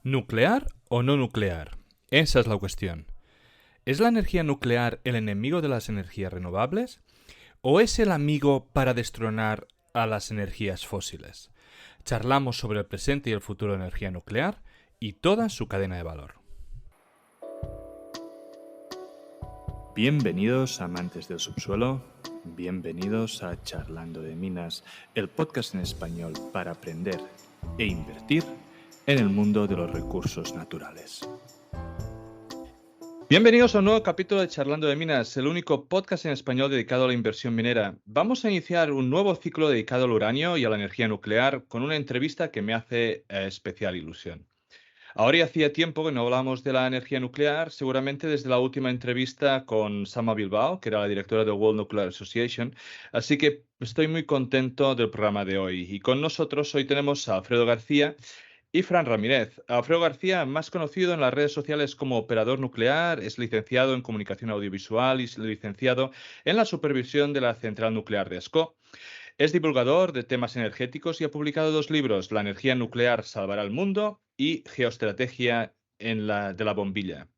¿Nuclear o no nuclear? Esa es la cuestión. ¿Es la energía nuclear el enemigo de las energías renovables? ¿O es el amigo para destronar a las energías fósiles? Charlamos sobre el presente y el futuro de la energía nuclear y toda su cadena de valor. Bienvenidos amantes del subsuelo, bienvenidos a Charlando de Minas, el podcast en español para aprender e invertir en el mundo de los recursos naturales. Bienvenidos a un nuevo capítulo de Charlando de Minas, el único podcast en español dedicado a la inversión minera. Vamos a iniciar un nuevo ciclo dedicado al uranio y a la energía nuclear con una entrevista que me hace especial ilusión. Ahora ya hacía tiempo que no hablamos de la energía nuclear, seguramente desde la última entrevista con Sama Bilbao, que era la directora de World Nuclear Association, así que estoy muy contento del programa de hoy. Y con nosotros hoy tenemos a Alfredo García y Fran Ramírez. Alfredo García, más conocido en las redes sociales como operador nuclear, es licenciado en comunicación audiovisual y licenciado en la supervisión de la central nuclear de Ascó. Es divulgador de temas energéticos y ha publicado 2 libros, La energía nuclear salvará el mundo y Geoestrategia de la bombilla.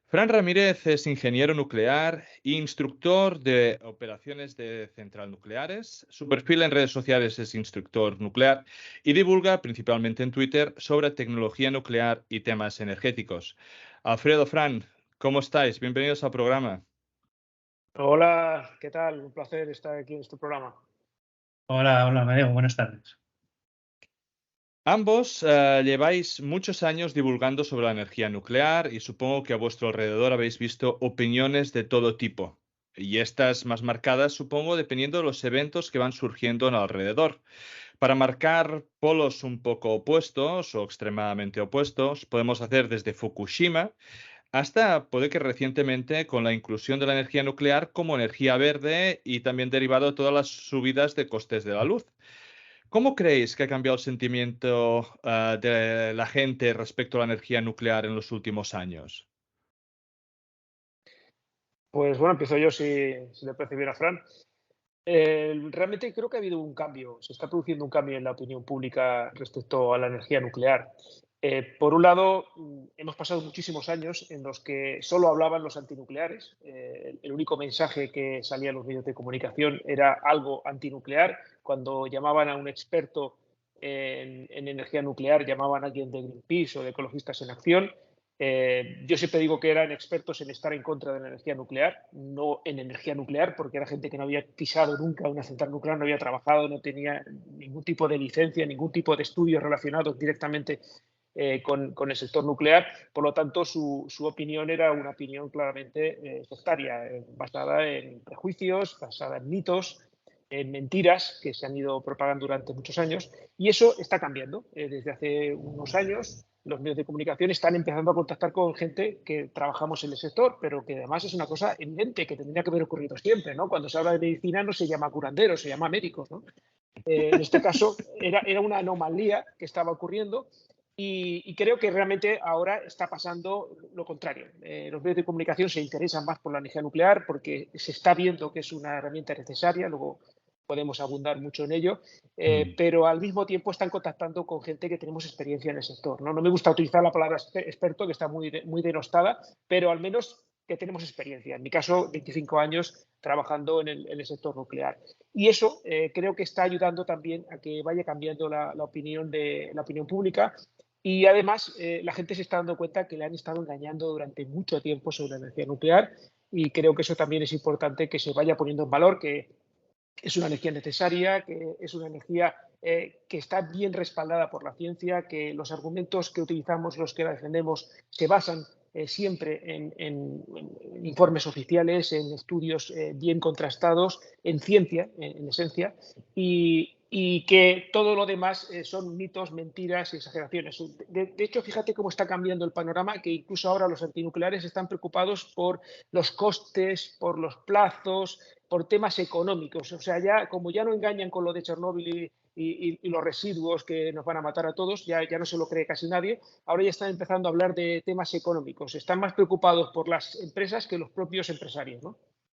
Fran Ramírez es ingeniero nuclear e instructor de operaciones de central nucleares. Su perfil en redes sociales es instructor nuclear y divulga principalmente en Twitter sobre tecnología nuclear y temas energéticos. Alfredo, Fran, ¿cómo estáis? Bienvenidos al programa. Hola, ¿qué tal? Un placer estar aquí en este programa. Hola, Amadeo, buenas tardes. Ambos lleváis muchos años divulgando sobre la energía nuclear y supongo que a vuestro alrededor habéis visto opiniones de todo tipo. Y estas más marcadas, supongo, dependiendo de los eventos que van surgiendo en alrededor. Para marcar polos un poco opuestos o extremadamente opuestos, podemos hacer desde Fukushima hasta, puede que recientemente, con la inclusión de la energía nuclear como energía verde y también derivado de todas las subidas de costes de la luz. ¿Cómo creéis que ha cambiado el sentimiento de la gente respecto a la energía nuclear en los últimos años? Pues bueno, empiezo yo si le parece bien a Fran. Realmente creo que ha habido un cambio, se está produciendo un cambio en la opinión pública respecto a la energía nuclear. Por un lado, hemos pasado muchísimos años en los que solo hablaban los antinucleares. El único mensaje que salía en los medios de comunicación era algo antinuclear. Cuando llamaban a un experto en energía nuclear, llamaban a alguien de Greenpeace o de Ecologistas en Acción. Yo siempre digo que eran expertos en estar en contra de la energía nuclear, no en energía nuclear, porque era gente que no había pisado nunca una central nuclear, no había trabajado, no tenía ningún tipo de licencia, ningún tipo de estudios relacionados directamente con el sector nuclear. Por lo tanto, su opinión era una opinión claramente sectaria, basada en prejuicios, basada en mitos, en mentiras que se han ido propagando durante muchos años. Y eso está cambiando. Desde hace unos años, los medios de comunicación están empezando a contactar con gente que trabajamos en el sector, pero que además es una cosa evidente que tendría que haber ocurrido siempre, ¿no? Cuando se habla de medicina no se llama curanderos, se llama médicos, ¿no? En este caso era una anomalía que estaba ocurriendo y creo que realmente ahora está pasando lo contrario. Los medios de comunicación se interesan más por la energía nuclear porque se está viendo que es una herramienta necesaria, luego podemos abundar mucho en ello, pero al mismo tiempo están contactando con gente que tenemos experiencia en el sector. No me gusta utilizar la palabra experto, que está muy denostada, pero al menos que tenemos experiencia. En mi caso, 25 años trabajando en el sector nuclear. Y eso creo que está ayudando también a que vaya cambiando la opinión pública. Y además, la gente se está dando cuenta que le han estado engañando durante mucho tiempo sobre la energía nuclear y creo que eso también es importante que se vaya poniendo en valor, que es una energía necesaria, que es una energía que está bien respaldada por la ciencia, que los argumentos que utilizamos, los que la defendemos, se basan siempre en informes oficiales, en estudios bien contrastados, en ciencia, en esencia, y que todo lo demás son mitos, mentiras y exageraciones. De hecho, fíjate cómo está cambiando el panorama, que incluso ahora los antinucleares están preocupados por los costes, por los plazos, por temas económicos. O sea, como ya no engañan con lo de Chernóbil y los residuos que nos van a matar a todos, ya no se lo cree casi nadie, ahora ya están empezando a hablar de temas económicos. Están más preocupados por las empresas que los propios empresarios, ¿no?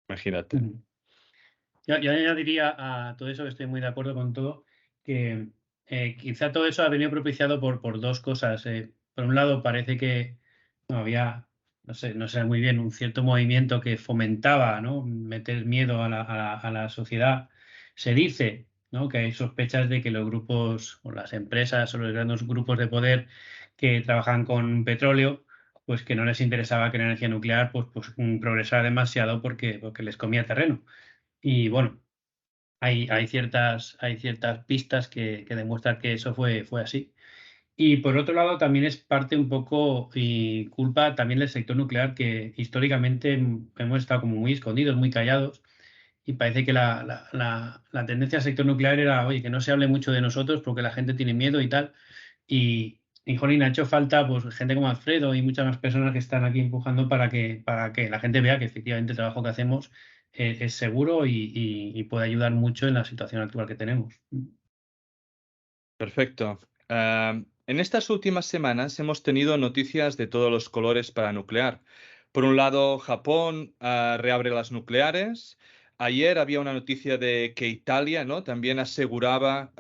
Imagínate. Yo añadiría a todo eso, que estoy muy de acuerdo con todo, que quizá todo eso ha venido propiciado por dos cosas. por un lado parece que había, no sé muy bien, un cierto movimiento que fomentaba, ¿no?, meter miedo a la sociedad. Se dice, ¿no?, que hay sospechas de que los grupos o las empresas o los grandes grupos de poder que trabajan con petróleo, pues que no les interesaba que la energía nuclear pues progresara demasiado porque les comía terreno. Y bueno, hay ciertas pistas que demuestran que eso fue así. Y por otro lado, también es parte un poco y culpa también del sector nuclear, que históricamente hemos estado como muy escondidos, muy callados, y parece que la tendencia del sector nuclear era, oye, que no se hable mucho de nosotros porque la gente tiene miedo y tal. Y jolín, ha hecho falta pues gente como Alfredo y muchas más personas que están aquí empujando para que la gente vea que efectivamente el trabajo que hacemos es seguro y puede ayudar mucho en la situación actual que tenemos. Perfecto. En estas últimas semanas hemos tenido noticias de todos los colores para nuclear. Por un lado, Japón reabre las nucleares. Ayer había una noticia de que Italia, ¿no?, también aseguraba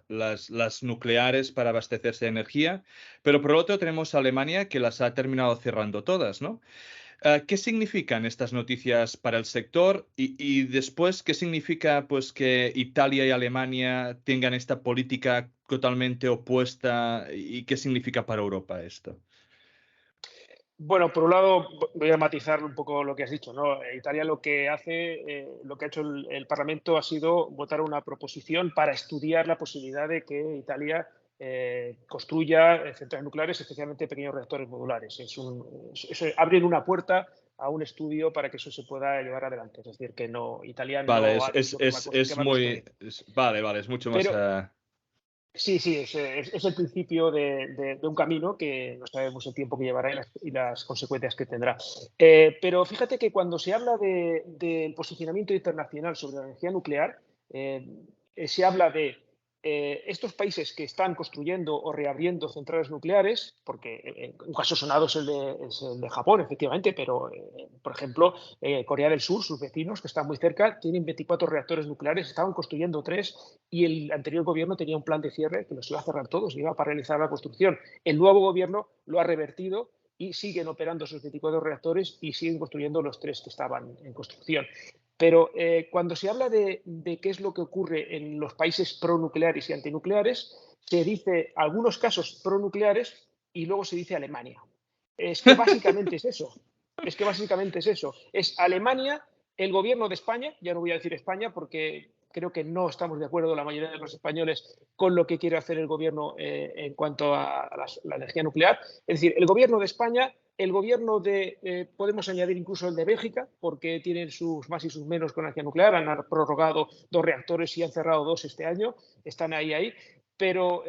las nucleares para abastecerse de energía. Pero por otro tenemos a Alemania que las ha terminado cerrando todas, ¿no? ¿Qué significan estas noticias para el sector? Y después, ¿qué significa pues que Italia y Alemania tengan esta política totalmente opuesta? ¿Y qué significa para Europa esto? Bueno, por un lado, voy a matizar un poco lo que has dicho, ¿no? Italia lo que hace, lo que ha hecho el Parlamento ha sido votar una proposición para estudiar la posibilidad de que Italia construya centrales nucleares, especialmente pequeños reactores modulares. Abren una puerta a un estudio para que eso se pueda llevar adelante. Es decir, que no, Italia Vale, no ha dicho que es va a construir. muy... vale, es mucho más... Pero sí, es el principio de un camino que no sabemos el tiempo que llevará y las consecuencias que tendrá. Pero fíjate que cuando se habla del posicionamiento internacional sobre la energía nuclear, se habla de estos países que están construyendo o reabriendo centrales nucleares, porque un caso sonado es el de Japón, efectivamente, pero, por ejemplo, Corea del Sur, sus vecinos, que están muy cerca, tienen 24 reactores nucleares, estaban construyendo 3 y el anterior gobierno tenía un plan de cierre que los iba a cerrar todos, iba a paralizar la construcción. El nuevo gobierno lo ha revertido y siguen operando esos 24 reactores y siguen construyendo los 3 que estaban en construcción. Pero cuando se habla de qué es lo que ocurre en los países pronucleares y antinucleares, se dice algunos casos pronucleares y luego se dice Alemania. Es que básicamente es eso. Es Alemania, el gobierno de España, ya no voy a decir España porque creo que no estamos de acuerdo la mayoría de los españoles con lo que quiere hacer el gobierno en cuanto a la energía nuclear. Es decir, el gobierno de España, el gobierno podemos añadir incluso el de Bélgica, porque tienen sus más y sus menos con energía nuclear, han prorrogado 2 reactores y han cerrado 2 este año, están ahí. Pero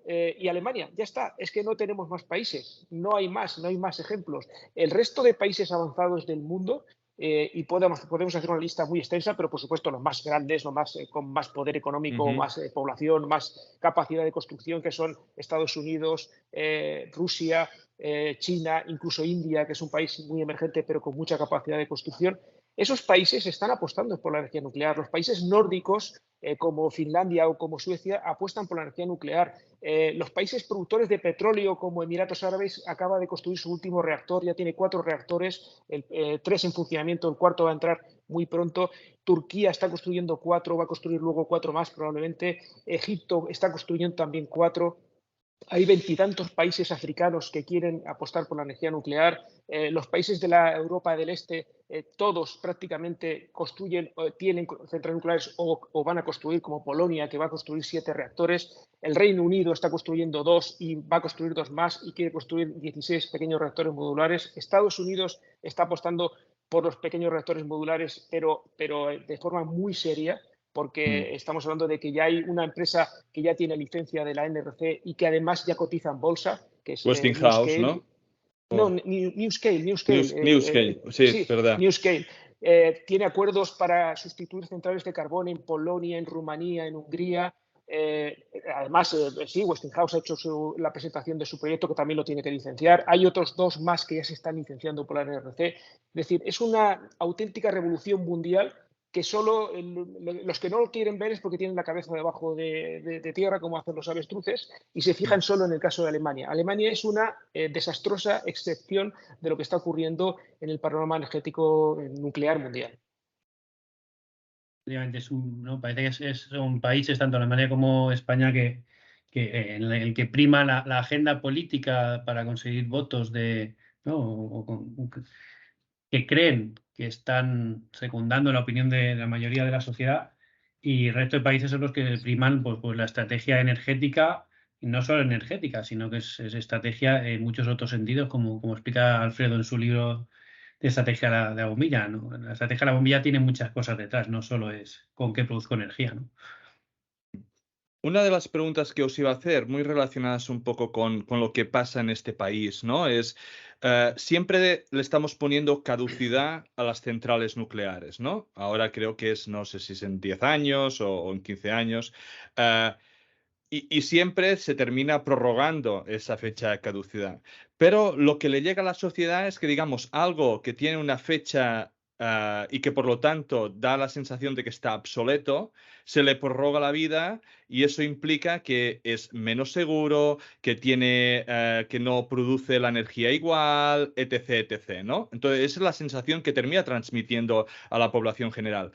y Alemania, ya está, es que no tenemos más países, no hay más ejemplos. El resto de países avanzados del mundo, y podemos hacer una lista muy extensa, pero por supuesto los más grandes, con más poder económico, más población, más capacidad de construcción, que son Estados Unidos, Rusia, China, incluso India, que es un país muy emergente pero con mucha capacidad de construcción. Esos países están apostando por la energía nuclear. Los países nórdicos, como Finlandia o como Suecia, apuestan por la energía nuclear. Los países productores de petróleo, como Emiratos Árabes, acaba de construir su último reactor, ya tiene 4 reactores, 3 en funcionamiento, el cuarto va a entrar muy pronto. Turquía está construyendo 4, va a construir luego 4 más probablemente. Egipto está construyendo también 4. Hay 20 y tantos países africanos que quieren apostar por la energía nuclear. Los países de la Europa del Este, todos prácticamente construyen, tienen centrales nucleares o van a construir, como Polonia, que va a construir 7 reactores. El Reino Unido está construyendo 2 y va a construir 2 más y quiere construir 16 pequeños reactores modulares. Estados Unidos está apostando por los pequeños reactores modulares, pero de forma muy seria, porque estamos hablando de que ya hay una empresa que ya tiene licencia de la NRC y que además ya cotiza en bolsa, que es Westinghouse, NewScale. ¿no? No, Oh. NewScale. Newscale, sí, Sí, verdad. NewScale. Tiene acuerdos para sustituir centrales de carbón en Polonia, en Rumanía, en Hungría. Además, sí, Westinghouse ha hecho la presentación de su proyecto, que también lo tiene que licenciar. Hay otros 2 más que ya se están licenciando por la NRC. Es decir, es una auténtica revolución mundial que solo los que no lo quieren ver es porque tienen la cabeza debajo de tierra, como hacen los avestruces, y se fijan solo en el caso de Alemania. Alemania es una desastrosa excepción de lo que está ocurriendo en el panorama energético nuclear mundial. Obviamente parece que son países, tanto Alemania como España, que en el que prima la agenda política para conseguir votos ¿no? que creen que están secundando la opinión de la mayoría de la sociedad, y el resto de países son los que priman pues la estrategia energética, y no solo energética, sino que es estrategia en muchos otros sentidos, como explica Alfredo en su libro de estrategia de la bombilla, ¿no? La estrategia de la bombilla tiene muchas cosas detrás, no solo es con qué produzco energía, ¿no? Una de las preguntas que os iba a hacer, muy relacionadas un poco con lo que pasa en este país, ¿no? Es, siempre le estamos poniendo caducidad a las centrales nucleares, ¿no? Ahora creo que es, no sé si es en 10 años o en 15 años. Y siempre se termina prorrogando esa fecha de caducidad. Pero lo que le llega a la sociedad es que, digamos, algo que tiene una fecha y que por lo tanto da la sensación de que está obsoleto, se le prorroga la vida y eso implica que es menos seguro, que que no produce la energía igual, etc., etc., ¿no? Entonces, esa es la sensación que termina transmitiendo a la población general.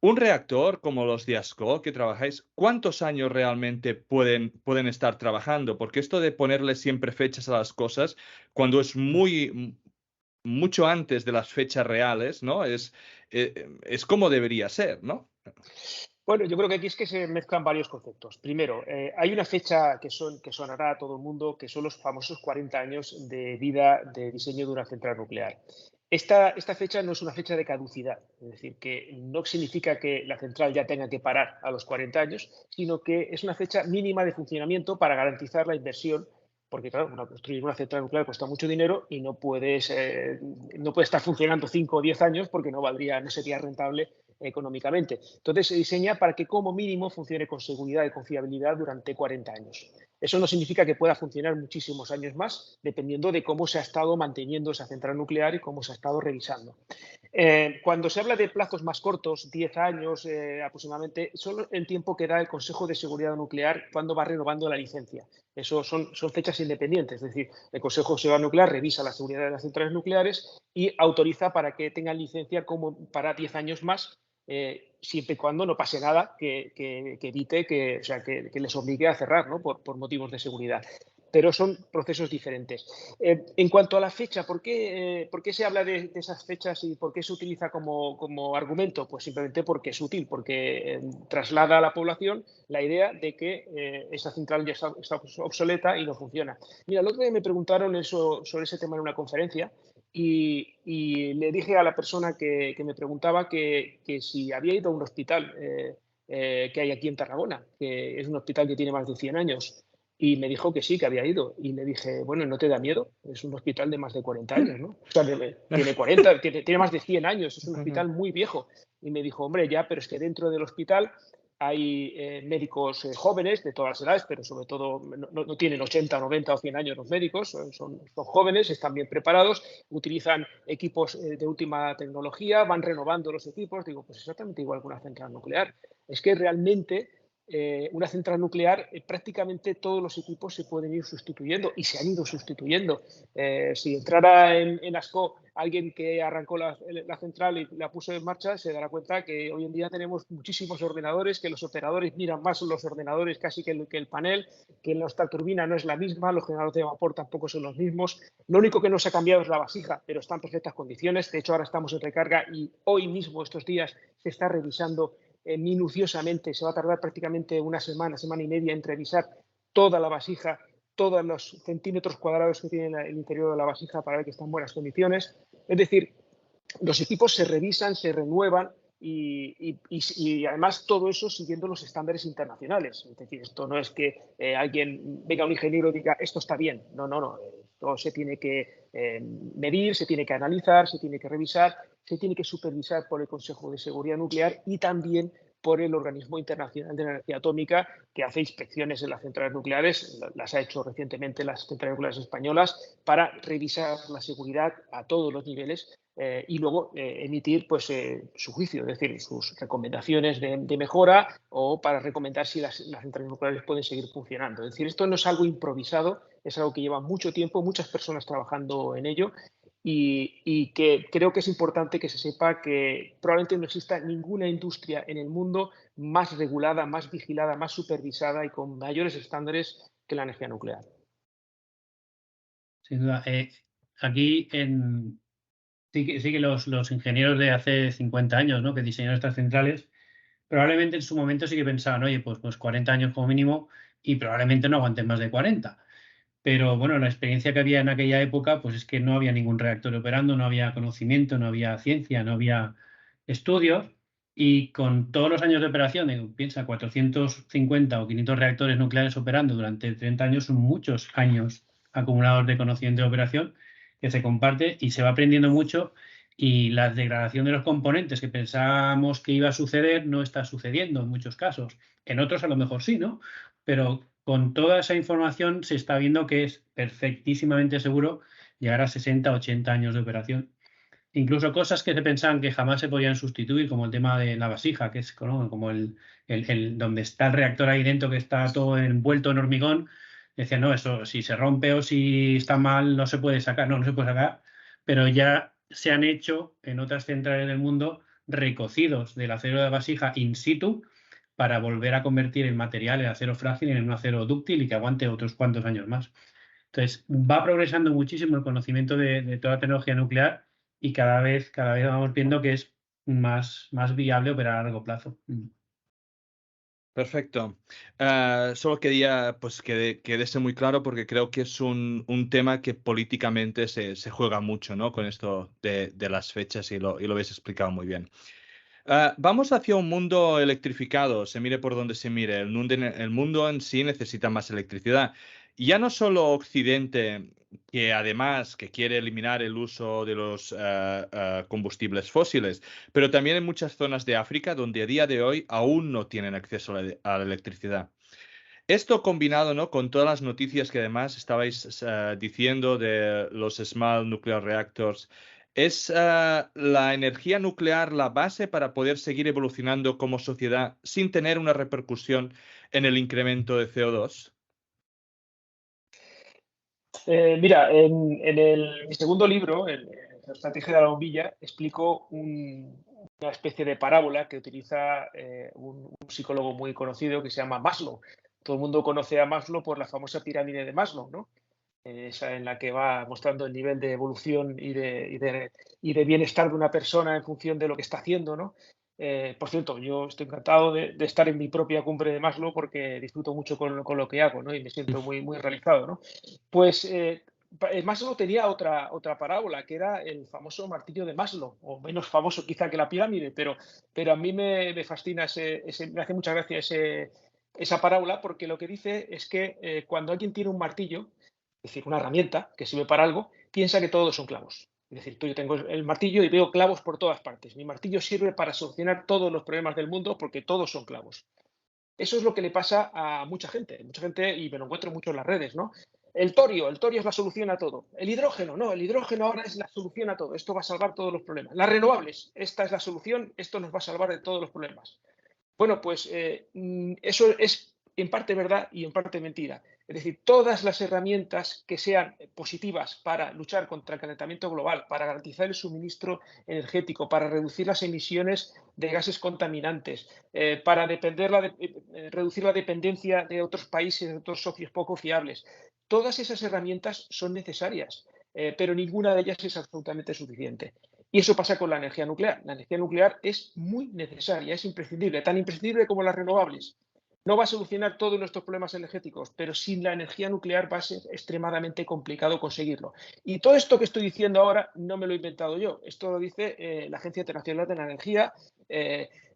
Un reactor como los de ASCO que trabajáis, ¿cuántos años realmente pueden estar trabajando? Porque esto de ponerle siempre fechas a las cosas, cuando es mucho antes de las fechas reales, ¿no? Es como debería ser, ¿no? Bueno, yo creo que aquí es que se mezclan varios conceptos. Primero, hay una fecha que sonará a todo el mundo, que son los famosos 40 años de vida de diseño de una central nuclear. Esta fecha no es una fecha de caducidad, es decir, que no significa que la central ya tenga que parar a los 40 años, sino que es una fecha mínima de funcionamiento para garantizar la inversión, porque claro, construir una central nuclear cuesta mucho dinero y no puede estar funcionando 5 o 10 años porque no sería rentable económicamente. Entonces se diseña para que como mínimo funcione con seguridad y confiabilidad durante 40 años. Eso no significa que pueda funcionar muchísimos años más, dependiendo de cómo se ha estado manteniendo esa central nuclear y cómo se ha estado revisando. Cuando se habla de plazos más cortos, 10 años aproximadamente, son el tiempo que da el Consejo de Seguridad Nuclear cuando va renovando la licencia. Eso son fechas independientes, es decir, el Consejo de Seguridad Nuclear revisa la seguridad de las centrales nucleares y autoriza para que tengan licencia como para 10 años más, siempre y cuando no pase nada que evite que les obligue a cerrar, ¿no? por motivos de seguridad. Pero son procesos diferentes. En cuanto a la fecha, ¿por qué se habla de esas fechas y por qué se utiliza como argumento? Pues simplemente porque es útil, porque traslada a la población la idea de que esa central ya está obsoleta y no funciona. Mira, el otro día me preguntaron sobre ese tema en una conferencia y le dije a la persona que me preguntaba que si había ido a un hospital que hay aquí en Tarragona, que es un hospital que tiene más de 100 años. Y me dijo que sí, que había ido. Y le dije, bueno, ¿no te da miedo? Es un hospital de más de 40 años, ¿no? O sea, tiene 40, tiene más de 100 años, es un hospital muy viejo. Y me dijo, hombre, ya, pero es que dentro del hospital hay médicos jóvenes de todas las edades, pero sobre todo no tienen 80, 90 o 100 años los médicos, son jóvenes, están bien preparados, utilizan equipos de última tecnología, van renovando los equipos. Digo, pues exactamente igual que una central nuclear. Es que realmente una central nuclear, prácticamente todos los equipos se pueden ir sustituyendo y se han ido sustituyendo. Si entrara en ASCO alguien que arrancó la central y la puso en marcha, se dará cuenta que hoy en día tenemos muchísimos ordenadores, que los operadores miran más los ordenadores casi que el panel, que nuestra turbina no es la misma, los generadores de vapor tampoco son los mismos. Lo único que no se ha cambiado es la vasija, pero está en perfectas condiciones. De hecho, ahora estamos en recarga y hoy mismo, estos días, se está revisando minuciosamente. Se va a tardar prácticamente una semana y media en revisar toda la vasija, todos los centímetros cuadrados que tiene el interior de la vasija para ver que está en buenas condiciones. Es decir, los equipos se revisan, se renuevan y además todo eso siguiendo los estándares internacionales. Es decir, esto no es que venga un ingeniero y diga esto está bien. No. Esto se tiene que medir, se tiene que analizar, se tiene que revisar, se tiene que supervisar por el Consejo de Seguridad Nuclear y también por el Organismo Internacional de Energía Atómica, que hace inspecciones en las centrales nucleares, las ha hecho recientemente las centrales nucleares españolas, para revisar la seguridad a todos los niveles y luego emitir pues, su juicio, es decir, sus recomendaciones de mejora o para recomendar si las centrales nucleares pueden seguir funcionando. Es decir, esto no es algo improvisado, es algo que lleva mucho tiempo, muchas personas trabajando en ello y que creo que es importante que se sepa que probablemente no exista ninguna industria en el mundo más regulada, más vigilada, más supervisada y con mayores estándares que la energía nuclear. Sin duda. Aquí sí que los ingenieros de hace 50 años, ¿no?, que diseñaron estas centrales, probablemente en su momento sí que pensaban, oye, pues 40 años como mínimo y probablemente no aguanten más de 40. Pero bueno, la experiencia que había en aquella época, pues es que no había ningún reactor operando, no había conocimiento, no había ciencia, no había estudios. Y con todos los años de operación, piensa, 450 o 500 reactores nucleares operando durante 30 años, son muchos años acumulados de conocimiento de operación que se comparte y se va aprendiendo mucho. Y la degradación de los componentes que pensábamos que iba a suceder no está sucediendo en muchos casos. En otros a lo mejor sí, ¿no? Pero con toda esa información se está viendo que es perfectísimamente seguro llegar a 60, 80 años de operación. Incluso cosas que se pensaban que jamás se podían sustituir, como el tema de la vasija, que es como donde está el reactor ahí dentro, que está todo envuelto en hormigón. Decían, no, eso si se rompe o si está mal no se puede sacar. No se puede sacar, pero ya se han hecho en otras centrales del mundo recocidos del acero de vasija in situ para volver a convertir el material, el acero frágil, en un acero dúctil y que aguante otros cuantos años más. Entonces, va progresando muchísimo el conocimiento de toda la tecnología nuclear y cada vez vamos viendo que es más viable operar a largo plazo. Perfecto. Solo quería pues, que quedase muy claro porque creo que es un tema que políticamente se juega mucho, ¿no?, con esto de las fechas y lo habéis explicado muy bien. Vamos hacia un mundo electrificado, se mire por donde se mire. El mundo en sí necesita más electricidad. Y ya no solo Occidente, que además que quiere eliminar el uso de los combustibles fósiles, pero también en muchas zonas de África donde a día de hoy aún no tienen acceso a la electricidad. Esto combinado, ¿no?, con todas las noticias que además estabais diciendo de los Small Nuclear Reactors, ¿es la energía nuclear la base para poder seguir evolucionando como sociedad sin tener una repercusión en el incremento de CO2? Mira, mi segundo libro, La estrategia de la bombilla, explico una especie de parábola que utiliza un psicólogo muy conocido que se llama Maslow. Todo el mundo conoce a Maslow por la famosa pirámide de Maslow, ¿no? Esa en la que va mostrando el nivel de evolución y de bienestar de una persona en función de lo que está haciendo, ¿no? Por cierto, yo estoy encantado de estar en mi propia cumbre de Maslow porque disfruto mucho con lo que hago, ¿no? Y me siento muy realizado, ¿no? Pues Maslow tenía otra parábola, que era el famoso martillo de Maslow, o menos famoso quizá que la pirámide, pero a mí me fascina, me hace mucha gracia esa parábola porque lo que dice es que cuando alguien tiene un martillo, es decir, una herramienta que sirve para algo, piensa que todos son clavos. Es decir, yo tengo el martillo y veo clavos por todas partes. Mi martillo sirve para solucionar todos los problemas del mundo porque todos son clavos. Eso es lo que le pasa a mucha gente, y me lo encuentro mucho en las redes, ¿no? El torio es la solución a todo. El hidrógeno, no, el hidrógeno ahora es la solución a todo. Esto va a salvar todos los problemas. Las renovables, esta es la solución, esto nos va a salvar de todos los problemas. Bueno, pues eso es en parte verdad y en parte mentira. Es decir, todas las herramientas que sean positivas para luchar contra el calentamiento global, para garantizar el suministro energético, para reducir las emisiones de gases contaminantes, para reducir la dependencia de otros países, de otros socios poco fiables, todas esas herramientas son necesarias, pero ninguna de ellas es absolutamente suficiente. Y eso pasa con la energía nuclear. La energía nuclear es muy necesaria, es imprescindible, tan imprescindible como las renovables. No va a solucionar todos nuestros problemas energéticos, pero sin la energía nuclear va a ser extremadamente complicado conseguirlo. Y todo esto que estoy diciendo ahora no me lo he inventado yo. Esto lo dice la Agencia Internacional de la Energía.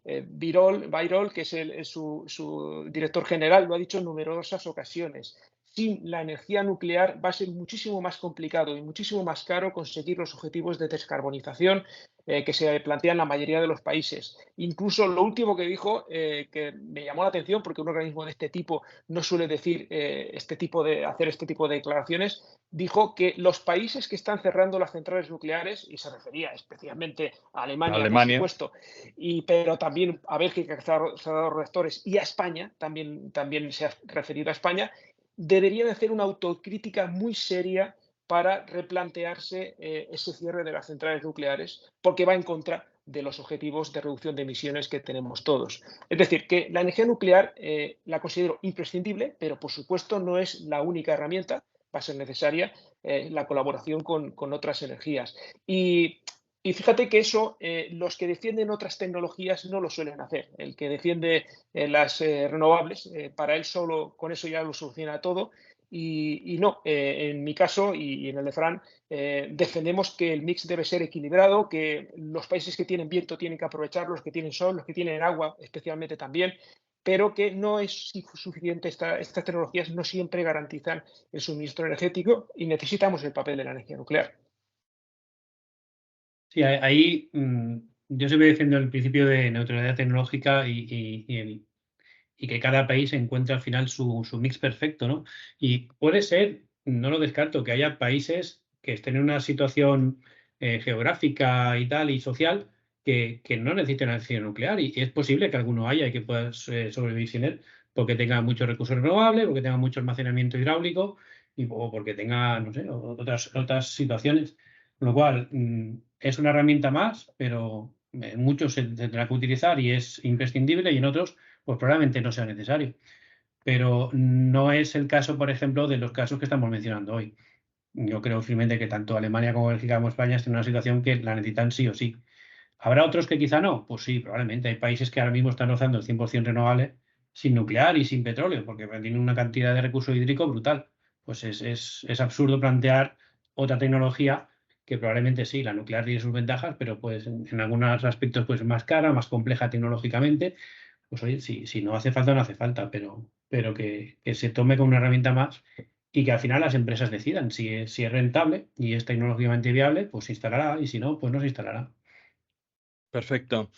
Birol, que es su director general, lo ha dicho en numerosas ocasiones. sin la energía nuclear va a ser muchísimo más complicado y muchísimo más caro conseguir los objetivos de descarbonización que se plantean la mayoría de los países. Incluso lo último que dijo, que me llamó la atención, porque un organismo de este tipo no suele decir hacer este tipo de declaraciones, dijo que los países que están cerrando las centrales nucleares, y se refería especialmente a Alemania, por Alemania. supuesto, pero también a Bélgica, que ha cerrado reactores, y a España, también se ha referido a España, deberían hacer una autocrítica muy seria para replantearse ese cierre de las centrales nucleares, porque va en contra de los objetivos de reducción de emisiones que tenemos todos. Es decir, que la energía nuclear la considero imprescindible, pero por supuesto no es la única herramienta, va a ser necesaria la colaboración con otras energías. Y fíjate que eso los que defienden otras tecnologías no lo suelen hacer. El que defiende las renovables, para él solo con eso ya lo soluciona todo. Y no, en mi caso y en el de Fran, defendemos que el mix debe ser equilibrado, que los países que tienen viento tienen que aprovechar, los que tienen sol, los que tienen agua especialmente también, pero que no es suficiente, estas tecnologías no siempre garantizan el suministro energético y necesitamos el papel de la energía nuclear. Sí, ahí yo siempre defiendo el principio de neutralidad tecnológica y que cada país encuentre al final su mix perfecto, ¿no? Y puede ser, no lo descarto, que haya países que estén en una situación geográfica y tal y social que no necesiten energía nuclear y es posible que alguno haya y que pueda sobrevivir sin él porque tenga muchos recursos renovables, porque tenga mucho almacenamiento hidráulico o porque tenga, no sé, otras situaciones. Con lo cual, es una herramienta más, pero en muchos se tendrá que utilizar y es imprescindible y en otros pues probablemente no sea necesario. Pero no es el caso, por ejemplo, de los casos que estamos mencionando hoy. Yo creo firmemente que tanto Alemania como Bélgica como España están en una situación que la necesitan sí o sí. ¿Habrá otros que quizá no? Pues sí, probablemente. Hay países que ahora mismo están rozando el 100% renovable sin nuclear y sin petróleo, porque tienen una cantidad de recurso hídrico brutal. Pues es absurdo plantear otra tecnología que probablemente sí, la nuclear tiene sus ventajas, pero pues en algunos aspectos pues más cara, más compleja tecnológicamente. Pues oye, si no hace falta, no hace falta, pero que se tome como una herramienta más y que al final las empresas decidan si es rentable y es tecnológicamente viable, pues se instalará y si no, pues no se instalará. Perfecto.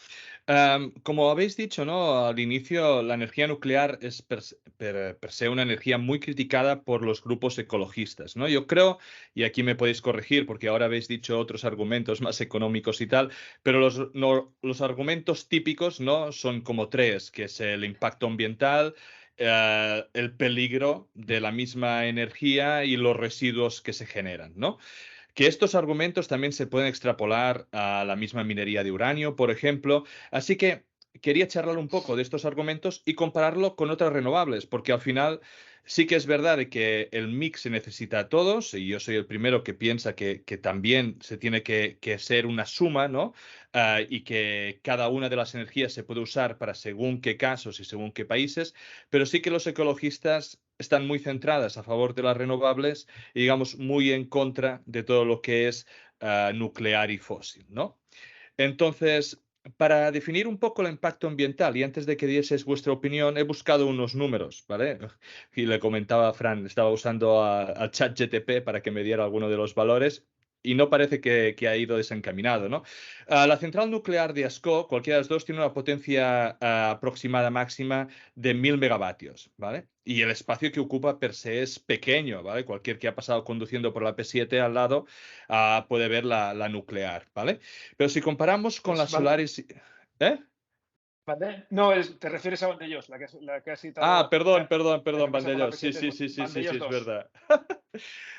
Como habéis dicho, ¿no? Al inicio, la energía nuclear es per se una energía muy criticada por los grupos ecologistas, ¿no? Yo creo, y aquí me podéis corregir porque ahora habéis dicho otros argumentos más económicos y tal, pero los argumentos típicos, ¿no? Son como tres, que es el impacto ambiental, el peligro de la misma energía y los residuos que se generan, ¿no? Que estos argumentos también se pueden extrapolar a la misma minería de uranio, por ejemplo. Así que quería charlar un poco de estos argumentos y compararlo con otras renovables, porque al final sí que es verdad de que el mix se necesita a todos, y yo soy el primero que piensa que también se tiene que ser una suma, ¿no? Y que cada una de las energías se puede usar para según qué casos y según qué países, pero sí que los ecologistas están muy centradas a favor de las renovables y digamos muy en contra de todo lo que es nuclear y fósil, ¿no? Entonces, para definir un poco el impacto ambiental y antes de que dieses vuestra opinión, he buscado unos números, ¿vale? Y le comentaba a Fran, estaba usando a ChatGPT para que me diera alguno de los valores y no parece que ha ido desencaminado, ¿no? La central nuclear de Ascó, cualquiera de las dos, tiene una potencia aproximada máxima de 1000 megavatios, ¿vale? Y el espacio que ocupa per se es pequeño, ¿vale? Cualquier que ha pasado conduciendo por la P7 al lado puede ver la nuclear, ¿vale? Pero si comparamos con las solares... ¿Eh? No, te refieres a Vandellós, la que has Ah, citado, perdón, la que pasa por la Vandellós. Sí, P7 sí, es sí, sí, sí, sí, Vandellós es 2.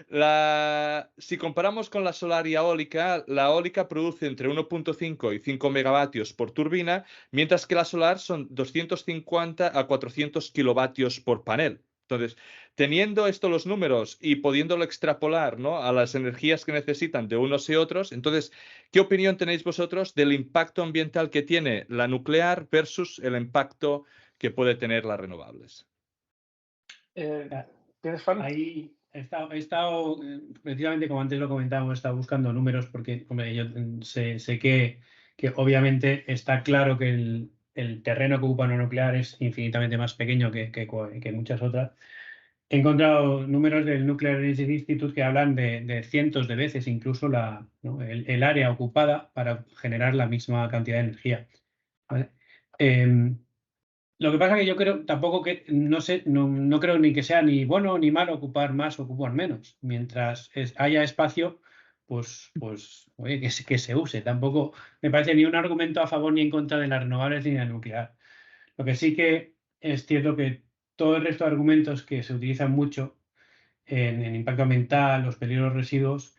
verdad. Si comparamos con la solar y eólica, la eólica produce entre 1,5 y 5 megavatios por turbina, mientras que la solar son 250 a 400 kilovatios por panel. Entonces, teniendo esto los números y pudiéndolo extrapolar, ¿no? A las energías que necesitan de unos y otros, entonces, ¿qué opinión tenéis vosotros del impacto ambiental que tiene la nuclear versus el impacto que puede tener las renovables? ¿Tienes fan? Ahí he estado precisamente como antes lo comentábamos, he estado buscando números porque hombre, yo sé que obviamente está claro que el terreno que ocupa una nuclear es infinitamente más pequeño que muchas otras. He encontrado números del Nuclear Energy Institute que hablan de cientos de veces incluso el área ocupada para generar la misma cantidad de energía. ¿Vale? Lo que pasa es que yo creo tampoco que, no sé, no creo ni que sea ni bueno ni malo ocupar más o ocupar menos. Mientras haya espacio, pues oye, que se use. Tampoco me parece ni un argumento a favor ni en contra de las renovables ni de la nuclear. Lo que sí que es cierto que todo el resto de argumentos que se utilizan mucho en impacto ambiental, los peligros residuos,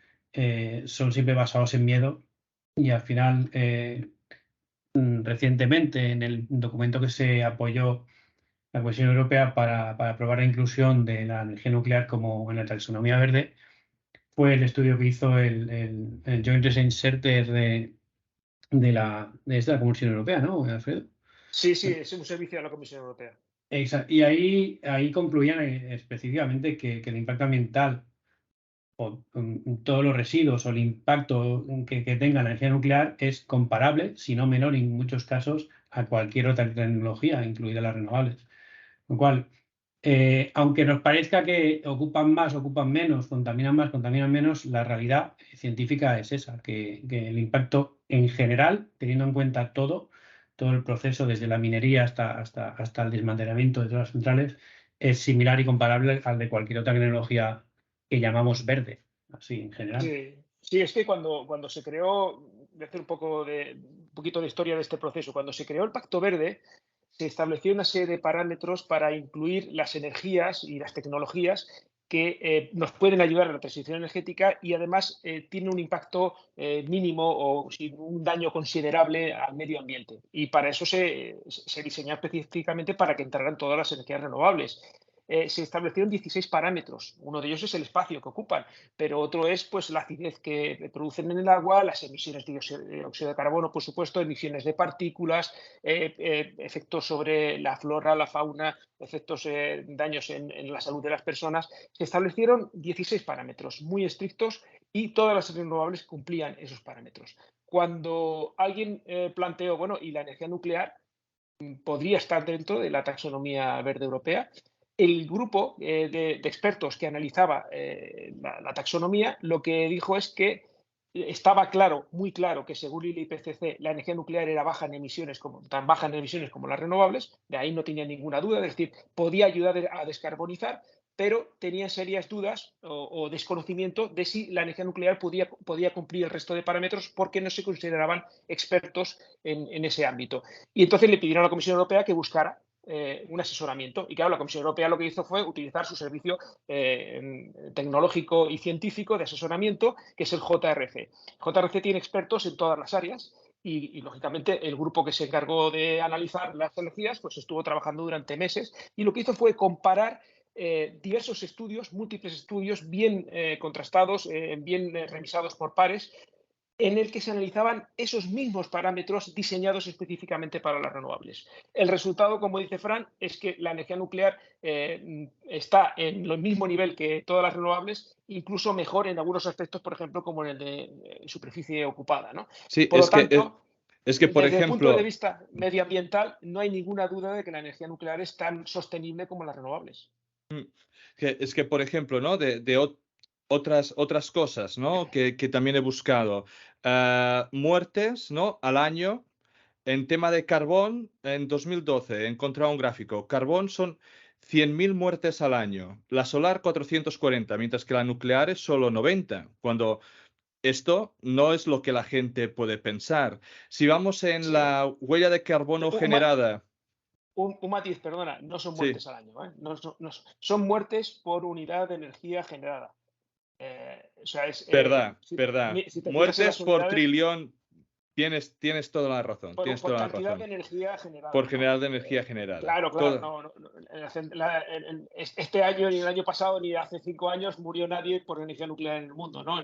son siempre basados en miedo y al final, recientemente, en el documento que se apoyó la Comisión Europea para aprobar la inclusión de la energía nuclear como en la taxonomía verde, fue el estudio que hizo el Joint Research Center de la Comisión Europea, ¿no, Alfredo? Sí, es un servicio de la Comisión Europea. Exacto. Y ahí concluían específicamente que el impacto ambiental o todos los residuos o el impacto que tenga la energía nuclear es comparable, si no menor en muchos casos, a cualquier otra tecnología, incluidas las renovables. Lo cual, aunque nos parezca que ocupan más, ocupan menos, contaminan más, contaminan menos, la realidad científica es esa, que el impacto en general, teniendo en cuenta todo el proceso, desde la minería hasta el desmantelamiento de todas las centrales, es similar y comparable al de cualquier otra tecnología que llamamos verde, así en general. Sí, es que cuando se creó, voy a hacer un poquito de historia de este proceso, cuando se creó el Pacto Verde, se estableció una serie de parámetros para incluir las energías y las tecnologías que nos pueden ayudar a la transición energética y además tienen un impacto mínimo o sin un daño considerable al medio ambiente. Y para eso se diseñó específicamente para que entraran todas las energías renovables. Se establecieron 16 parámetros. Uno de ellos es el espacio que ocupan, pero otro es pues, la acidez que producen en el agua, las emisiones de dióxido de carbono, por supuesto, emisiones de partículas, efectos sobre la flora, la fauna, efectos, daños en la salud de las personas. Se establecieron 16 parámetros muy estrictos y todas las renovables cumplían esos parámetros. Cuando alguien planteó, bueno, ¿y la energía nuclear podría estar dentro de la taxonomía verde europea? El grupo de expertos que analizaba la taxonomía lo que dijo es que estaba claro, muy claro, que según el IPCC la energía nuclear era baja en emisiones, tan baja en emisiones como las renovables, de ahí no tenía ninguna duda, es decir, podía ayudar a descarbonizar, pero tenía serias dudas o desconocimiento de si la energía nuclear podía cumplir el resto de parámetros porque no se consideraban expertos en ese ámbito. Y entonces le pidieron a la Comisión Europea que buscara un asesoramiento. Y claro, la Comisión Europea lo que hizo fue utilizar su servicio tecnológico y científico de asesoramiento, que es el JRC. JRC tiene expertos en todas las áreas y lógicamente, el grupo que se encargó de analizar las energías pues estuvo trabajando durante meses y lo que hizo fue comparar diversos estudios, múltiples estudios bien contrastados, bien revisados por pares, en el que se analizaban esos mismos parámetros diseñados específicamente para las renovables. El resultado, como dice Fran, es que la energía nuclear está en el mismo nivel que todas las renovables, incluso mejor en algunos aspectos, por ejemplo, como en el de superficie ocupada, ¿no? Sí, Por lo tanto, por desde el punto de ejemplo, vista medioambiental, no hay ninguna duda de que la energía nuclear es tan sostenible como las renovables. por ejemplo, ¿no? Otras cosas, ¿no? Que también he buscado. Muertes, ¿no? Al año. En tema de carbón, en 2012 he encontrado un gráfico. Carbón son 100.000 muertes al año. La solar 440, mientras que la nuclear es solo 90. Cuando esto no es lo que la gente puede pensar. Si vamos en Sí. la huella de carbono generada. Un matiz, perdona, no son Sí, muertes al año, ¿eh? Son muertes por unidad de energía generada. O sea, verdad, verdad. si te fijas en Muertes las por unidades, trillón. Tienes toda la razón. Tienes por toda la cantidad de razón. energía generada, Por ¿no? general de energía generada. Claro, Todo. no, este año, ni el año pasado, ni hace 5 años murió nadie por energía nuclear en el mundo, ¿no?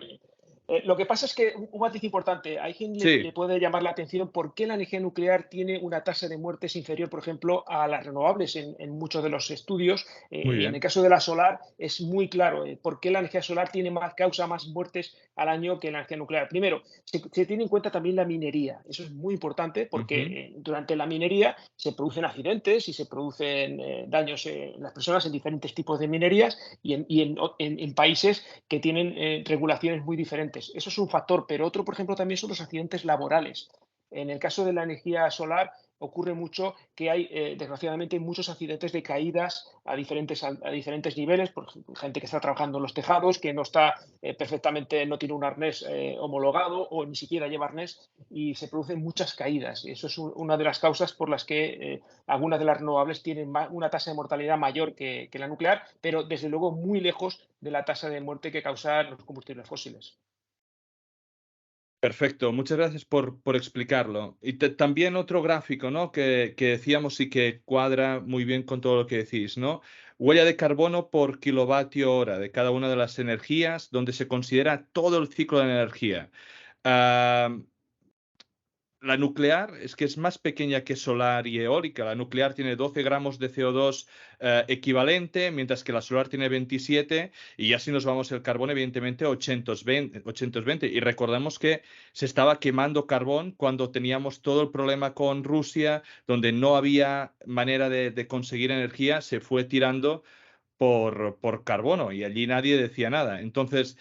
Lo que pasa es que un matiz importante, hay quien le Sí, puede llamar la atención por qué la energía nuclear tiene una tasa de muertes inferior, por ejemplo, a las renovables en muchos de los estudios. muy Y en el bien. caso de la solar es muy claro por qué la energía solar causa más muertes al año que la energía nuclear. Primero, se tiene en cuenta también la minería. Eso es muy importante porque Ujú. durante la minería se producen accidentes y se producen daños en las personas en diferentes tipos de minerías y en países que tienen regulaciones muy diferentes. Eso es un factor, pero otro, por ejemplo, también son los accidentes laborales. En el caso de la energía solar ocurre mucho que hay, desgraciadamente, muchos accidentes de caídas a diferentes niveles, por gente que está trabajando en los tejados, que no está perfectamente, no tiene un arnés homologado o ni siquiera lleva arnés y se producen muchas caídas. Y eso es una de las causas por las que algunas de las renovables tienen una tasa de mortalidad mayor que la nuclear, pero desde luego muy lejos de la tasa de muerte que causan los combustibles fósiles. Perfecto, muchas gracias por explicarlo. Y también otro gráfico, ¿no? Que decíamos y que cuadra muy bien con todo lo que decís, ¿no? Huella de carbono por kilovatio hora de cada una de las energías, donde se considera todo el ciclo de la energía. Ah, la nuclear es que es más pequeña que solar y eólica. La nuclear tiene 12 gramos de CO2 equivalente, mientras que la solar tiene 27. Y ya si nos vamos el carbón, evidentemente 820. Y recordemos que se estaba quemando carbón cuando teníamos todo el problema con Rusia, donde no había manera de conseguir energía, se fue tirando por carbono y allí nadie decía nada. Entonces,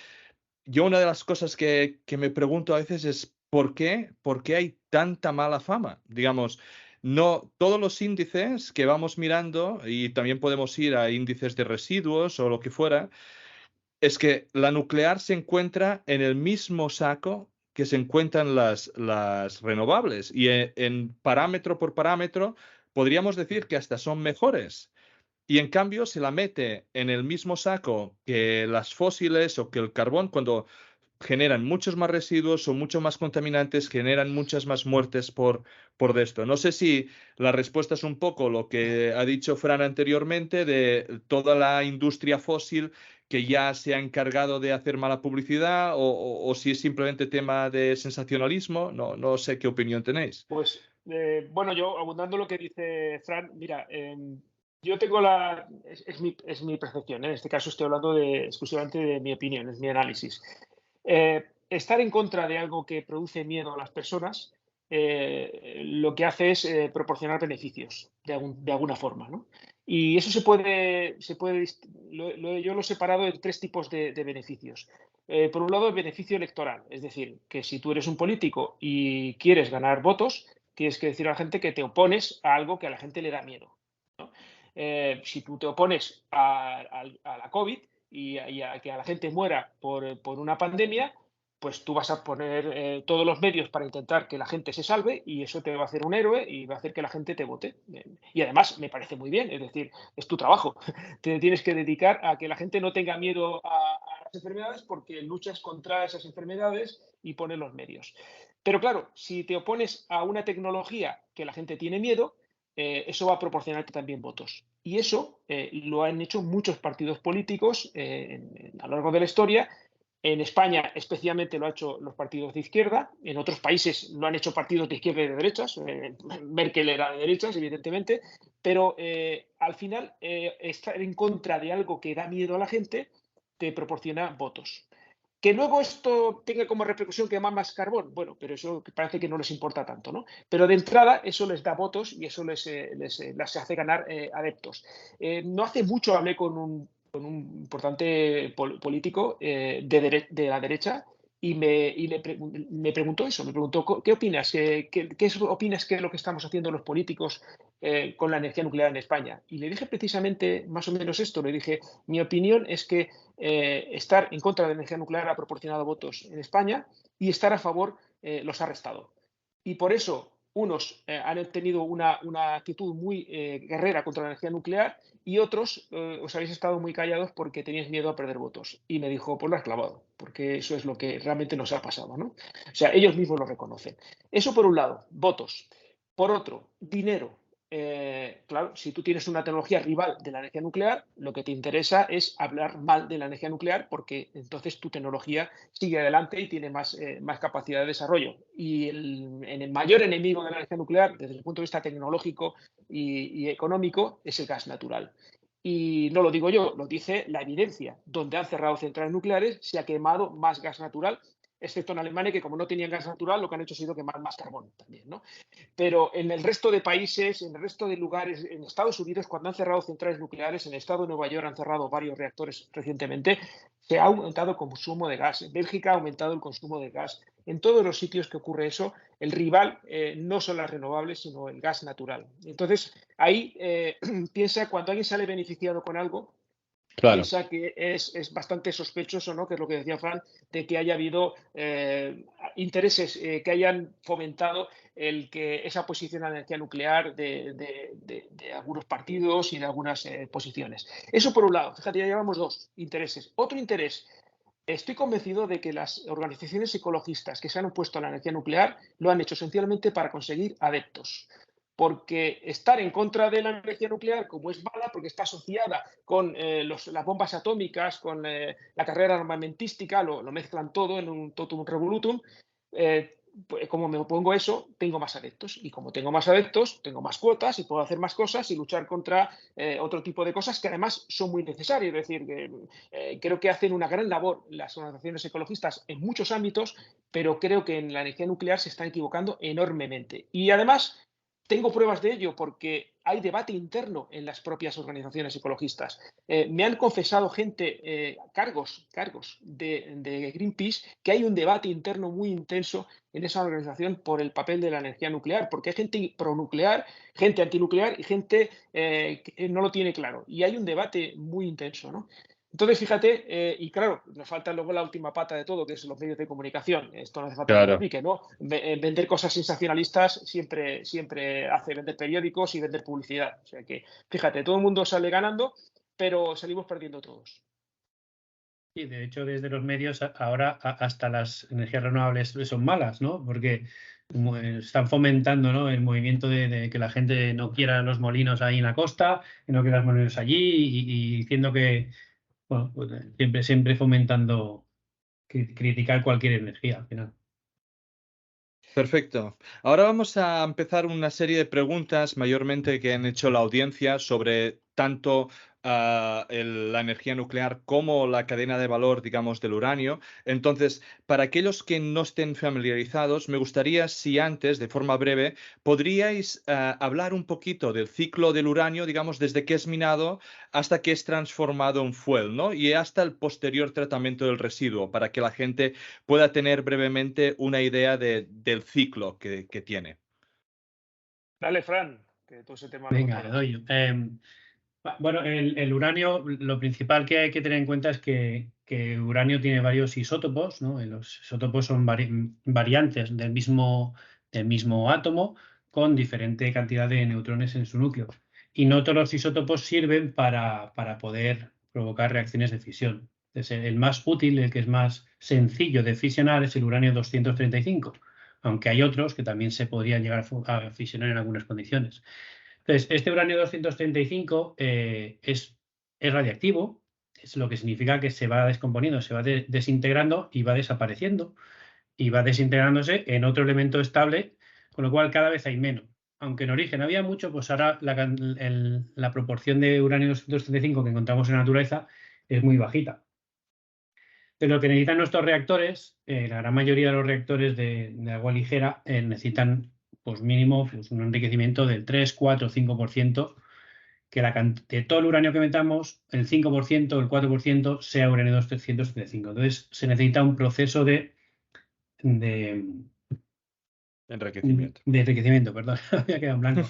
yo una de las cosas que me pregunto a veces es ¿por qué hay tanta mala fama? Digamos, no todos los índices que vamos mirando, y también podemos ir a índices de residuos o lo que fuera, es que la nuclear se encuentra en el mismo saco que se encuentran las renovables y en parámetro por parámetro podríamos decir que hasta son mejores. Y en cambio se la mete en el mismo saco que las fósiles o que el carbón cuando generan muchos más residuos o mucho más contaminantes, generan muchas más muertes por de esto. No sé si la respuesta es un poco lo que ha dicho Fran anteriormente de toda la industria fósil que ya se ha encargado de hacer mala publicidad o si es simplemente tema de sensacionalismo. No, no sé qué opinión tenéis. Pues bueno, yo abundando lo que dice Fran, mira, yo es mi percepción, en este caso estoy hablando exclusivamente de mi opinión, es mi análisis. Estar en contra de algo que produce miedo a las personas, lo que hace es proporcionar beneficios de alguna forma, ¿no? Y eso yo lo he separado en tres tipos de beneficios. Por un lado, el beneficio electoral, es decir, que si tú eres un político y quieres ganar votos, tienes que decir a la gente que te opones a algo que a la gente le da miedo, ¿no? Si tú te opones a la COVID y a que a la gente muera por una pandemia, pues tú vas a poner todos los medios para intentar que la gente se salve y eso te va a hacer un héroe y va a hacer que la gente te vote. Y además me parece muy bien, es decir, es tu trabajo. Te tienes que dedicar a que la gente no tenga miedo a las enfermedades porque luchas contra esas enfermedades y pones los medios. Pero claro, si te opones a una tecnología que la gente tiene miedo, eso va a proporcionarte también votos. Y eso lo han hecho muchos partidos políticos a lo largo de la historia. En España, especialmente, lo han hecho los partidos de izquierda. En otros países lo han hecho partidos de izquierda y de derechas. Merkel era de derechas, evidentemente. Pero al final, estar en contra de algo que da miedo a la gente te proporciona votos. Que luego esto tenga como repercusión que más carbón, bueno, pero eso parece que no les importa tanto, ¿no? Pero de entrada eso les da votos y eso les hace ganar adeptos. No hace mucho hablé con un importante político de la derecha me preguntó eso, me preguntó, ¿qué opinas? ¿Opinas que es lo que estamos haciendo los políticos con la energía nuclear en España? Y le dije precisamente más o menos esto, le dije, mi opinión es que estar en contra de la energía nuclear ha proporcionado votos en España y estar a favor los ha restado. Y por eso unos han tenido una actitud muy guerrera contra la energía nuclear y otros os habéis estado muy callados porque teníais miedo a perder votos. Y me dijo, pues lo has clavado, porque eso es lo que realmente nos ha pasado, ¿no? O sea, ellos mismos lo reconocen. Eso por un lado, votos. Por otro, dinero. claro, si tú tienes una tecnología rival de la energía nuclear, lo que te interesa es hablar mal de la energía nuclear porque entonces tu tecnología sigue adelante y tiene más capacidad de desarrollo. Y el mayor enemigo de la energía nuclear, desde el punto de vista tecnológico y económico, es el gas natural. Y no lo digo yo, lo dice la evidencia. Donde han cerrado centrales nucleares se ha quemado más gas natural, excepto en Alemania, que como no tenían gas natural, lo que han hecho ha sido quemar más carbón también, ¿no? Pero en el resto de países, en el resto de lugares, en Estados Unidos, cuando han cerrado centrales nucleares, en el estado de Nueva York han cerrado varios reactores recientemente, se ha aumentado el consumo de gas. En Bélgica ha aumentado el consumo de gas. En todos los sitios que ocurre eso, el rival no son las renovables, sino el gas natural. Entonces, ahí piensa, cuando alguien sale beneficiado con algo, Claro. piensa que es bastante sospechoso, ¿no? Que es lo que decía Fran, de que haya habido intereses que hayan fomentado esa posición a la energía nuclear de algunos partidos y de algunas posiciones. Eso por un lado. Fíjate, ya llevamos dos intereses. Otro interés. Estoy convencido de que las organizaciones ecologistas que se han opuesto a la energía nuclear lo han hecho esencialmente para conseguir adeptos. Porque estar en contra de la energía nuclear, como es mala, porque está asociada con las bombas atómicas, con la carrera armamentística, lo mezclan todo en un totum revolutum, pues, como me opongo a eso, tengo más adeptos. Y como tengo más adeptos, tengo más cuotas y puedo hacer más cosas y luchar contra otro tipo de cosas que además son muy necesarias. Es decir, que creo que hacen una gran labor las organizaciones ecologistas en muchos ámbitos, pero creo que en la energía nuclear se están equivocando enormemente. Y además tengo pruebas de ello porque hay debate interno en las propias organizaciones ecologistas. Me han confesado gente, cargos de Greenpeace, que hay un debate interno muy intenso en esa organización por el papel de la energía nuclear, porque hay gente pronuclear, gente antinuclear y gente que no lo tiene claro. Y hay un debate muy intenso, ¿no? Entonces, fíjate, y claro, nos falta luego la última pata de todo, que es los medios de comunicación. Esto no hace falta que lo Claro. explique, ¿no? Vender cosas sensacionalistas siempre hace vender periódicos y vender publicidad. O sea que, fíjate, todo el mundo sale ganando, pero salimos perdiendo todos. Y de hecho, desde los medios ahora hasta las energías renovables son malas, ¿no? Porque están fomentando, ¿no? El movimiento de que la gente no quiera los molinos ahí en la costa, que no quiera los molinos allí y diciendo que, bueno, pues, siempre fomentando criticar cualquier energía al final. Perfecto. Ahora vamos a empezar una serie de preguntas mayormente que han hecho la audiencia sobre tanto la energía nuclear como la cadena de valor, digamos, del uranio. Entonces, para aquellos que no estén familiarizados, me gustaría si antes, de forma breve, podríais hablar un poquito del ciclo del uranio, digamos, desde que es minado hasta que es transformado en fuel, ¿no? Y hasta el posterior tratamiento del residuo, para que la gente pueda tener brevemente una idea del ciclo que tiene. Dale, Fran, que todo ese tema lo Venga, le controlas. doy yo. Bueno, el uranio, lo principal que hay que tener en cuenta es que uranio tiene varios isótopos, ¿no? Los isótopos son variantes del mismo átomo con diferente cantidad de neutrones en su núcleo. Y no todos los isótopos sirven para poder provocar reacciones de fisión. Entonces, el más útil, el que es más sencillo de fisionar, es el uranio 235, aunque hay otros que también se podrían llegar a fisionar en algunas condiciones. Entonces, este uranio 235 es radiactivo, es lo que significa que se va descomponiendo, se va desintegrando y va desapareciendo y va desintegrándose en otro elemento estable, con lo cual cada vez hay menos. Aunque en origen había mucho, pues ahora la proporción de uranio 235 que encontramos en la naturaleza es muy bajita. Pero lo que necesitan nuestros reactores, la gran mayoría de los reactores de agua ligera necesitan pues mínimo pues, un enriquecimiento del 3, 4, 5%, que de todo el uranio que metamos, el 5%, el 4% sea uranio 235. Entonces se necesita un proceso de Enriquecimiento. enriquecimiento, perdón, había quedado en blanco.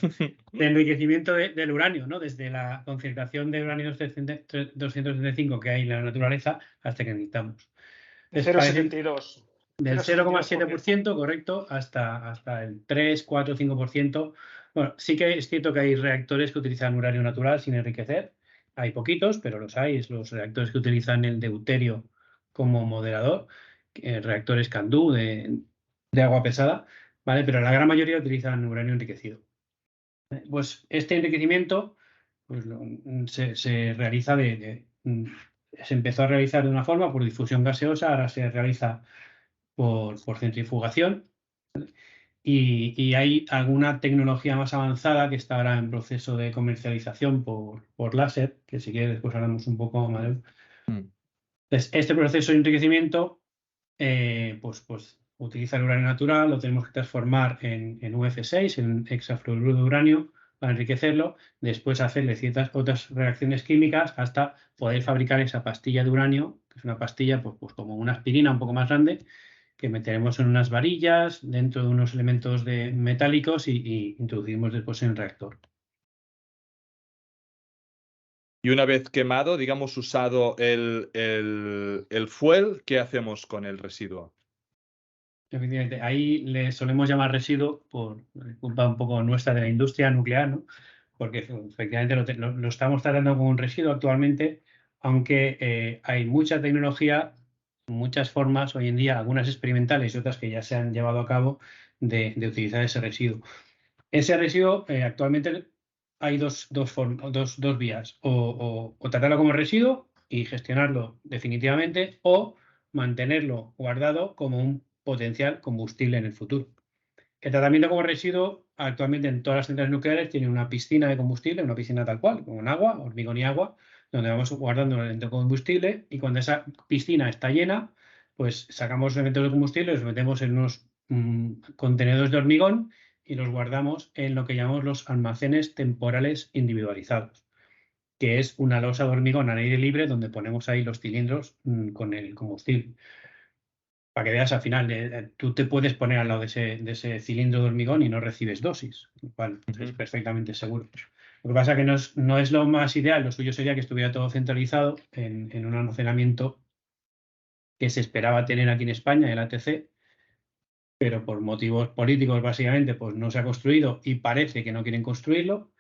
De enriquecimiento del uranio, ¿no? Desde la concentración de uranio 235 que hay en la naturaleza hasta que necesitamos. Entonces, 0,72. del 0,72%. 0,7%, correcto, hasta el 3, 4, 5%. Bueno, sí que es cierto que hay reactores que utilizan uranio natural sin enriquecer. Hay poquitos, pero los hay. Es los reactores que utilizan el deuterio como moderador, reactores CANDU de agua pesada, ¿vale? Pero la gran mayoría utilizan uranio enriquecido. Pues este enriquecimiento pues, se realiza se empezó a realizar de una forma por difusión gaseosa, ahora se realiza por centrifugación. Y hay alguna tecnología más avanzada que está ahora en proceso de comercialización por láser, que si quieres después hablamos un poco, Amadeu. Mm. Entonces, este proceso de enriquecimiento pues utiliza el uranio natural, lo tenemos que transformar en UF6, en hexafluoruro de uranio, para enriquecerlo, después hacerle ciertas otras reacciones químicas hasta poder fabricar esa pastilla de uranio, que es una pastilla pues como una aspirina un poco más grande, que meteremos en unas varillas dentro de unos elementos metálicos y introducimos después en el reactor. Y una vez quemado, digamos, usado el fuel, ¿qué hacemos con el residuo? Efectivamente, ahí le solemos llamar residuo por culpa un poco nuestra de la industria nuclear, ¿no? Porque efectivamente lo estamos tratando como un residuo actualmente, aunque hay mucha tecnología, muchas formas hoy en día, algunas experimentales y otras que ya se han llevado a cabo de utilizar ese residuo. Ese residuo actualmente hay dos vías, o tratarlo como residuo y gestionarlo definitivamente, o mantenerlo guardado como un potencial combustible en el futuro. El tratamiento como residuo actualmente en todas las centrales nucleares tiene una piscina de combustible, una piscina tal cual, con agua, hormigón y agua, donde vamos guardando el elemento de combustible y cuando esa piscina está llena, pues sacamos los elementos de combustible, los metemos en unos contenedores de hormigón y los guardamos en lo que llamamos los almacenes temporales individualizados, que es una losa de hormigón al aire libre donde ponemos ahí los cilindros con el combustible. Para que veas al final, tú te puedes poner al lado de ese cilindro de hormigón y no recibes dosis, lo cual es perfectamente seguro. Lo que pasa es que no es lo más ideal, lo suyo sería que estuviera todo centralizado en un almacenamiento que se esperaba tener aquí en España, el ATC, pero por motivos políticos básicamente pues no se ha construido y parece que no quieren construirlo.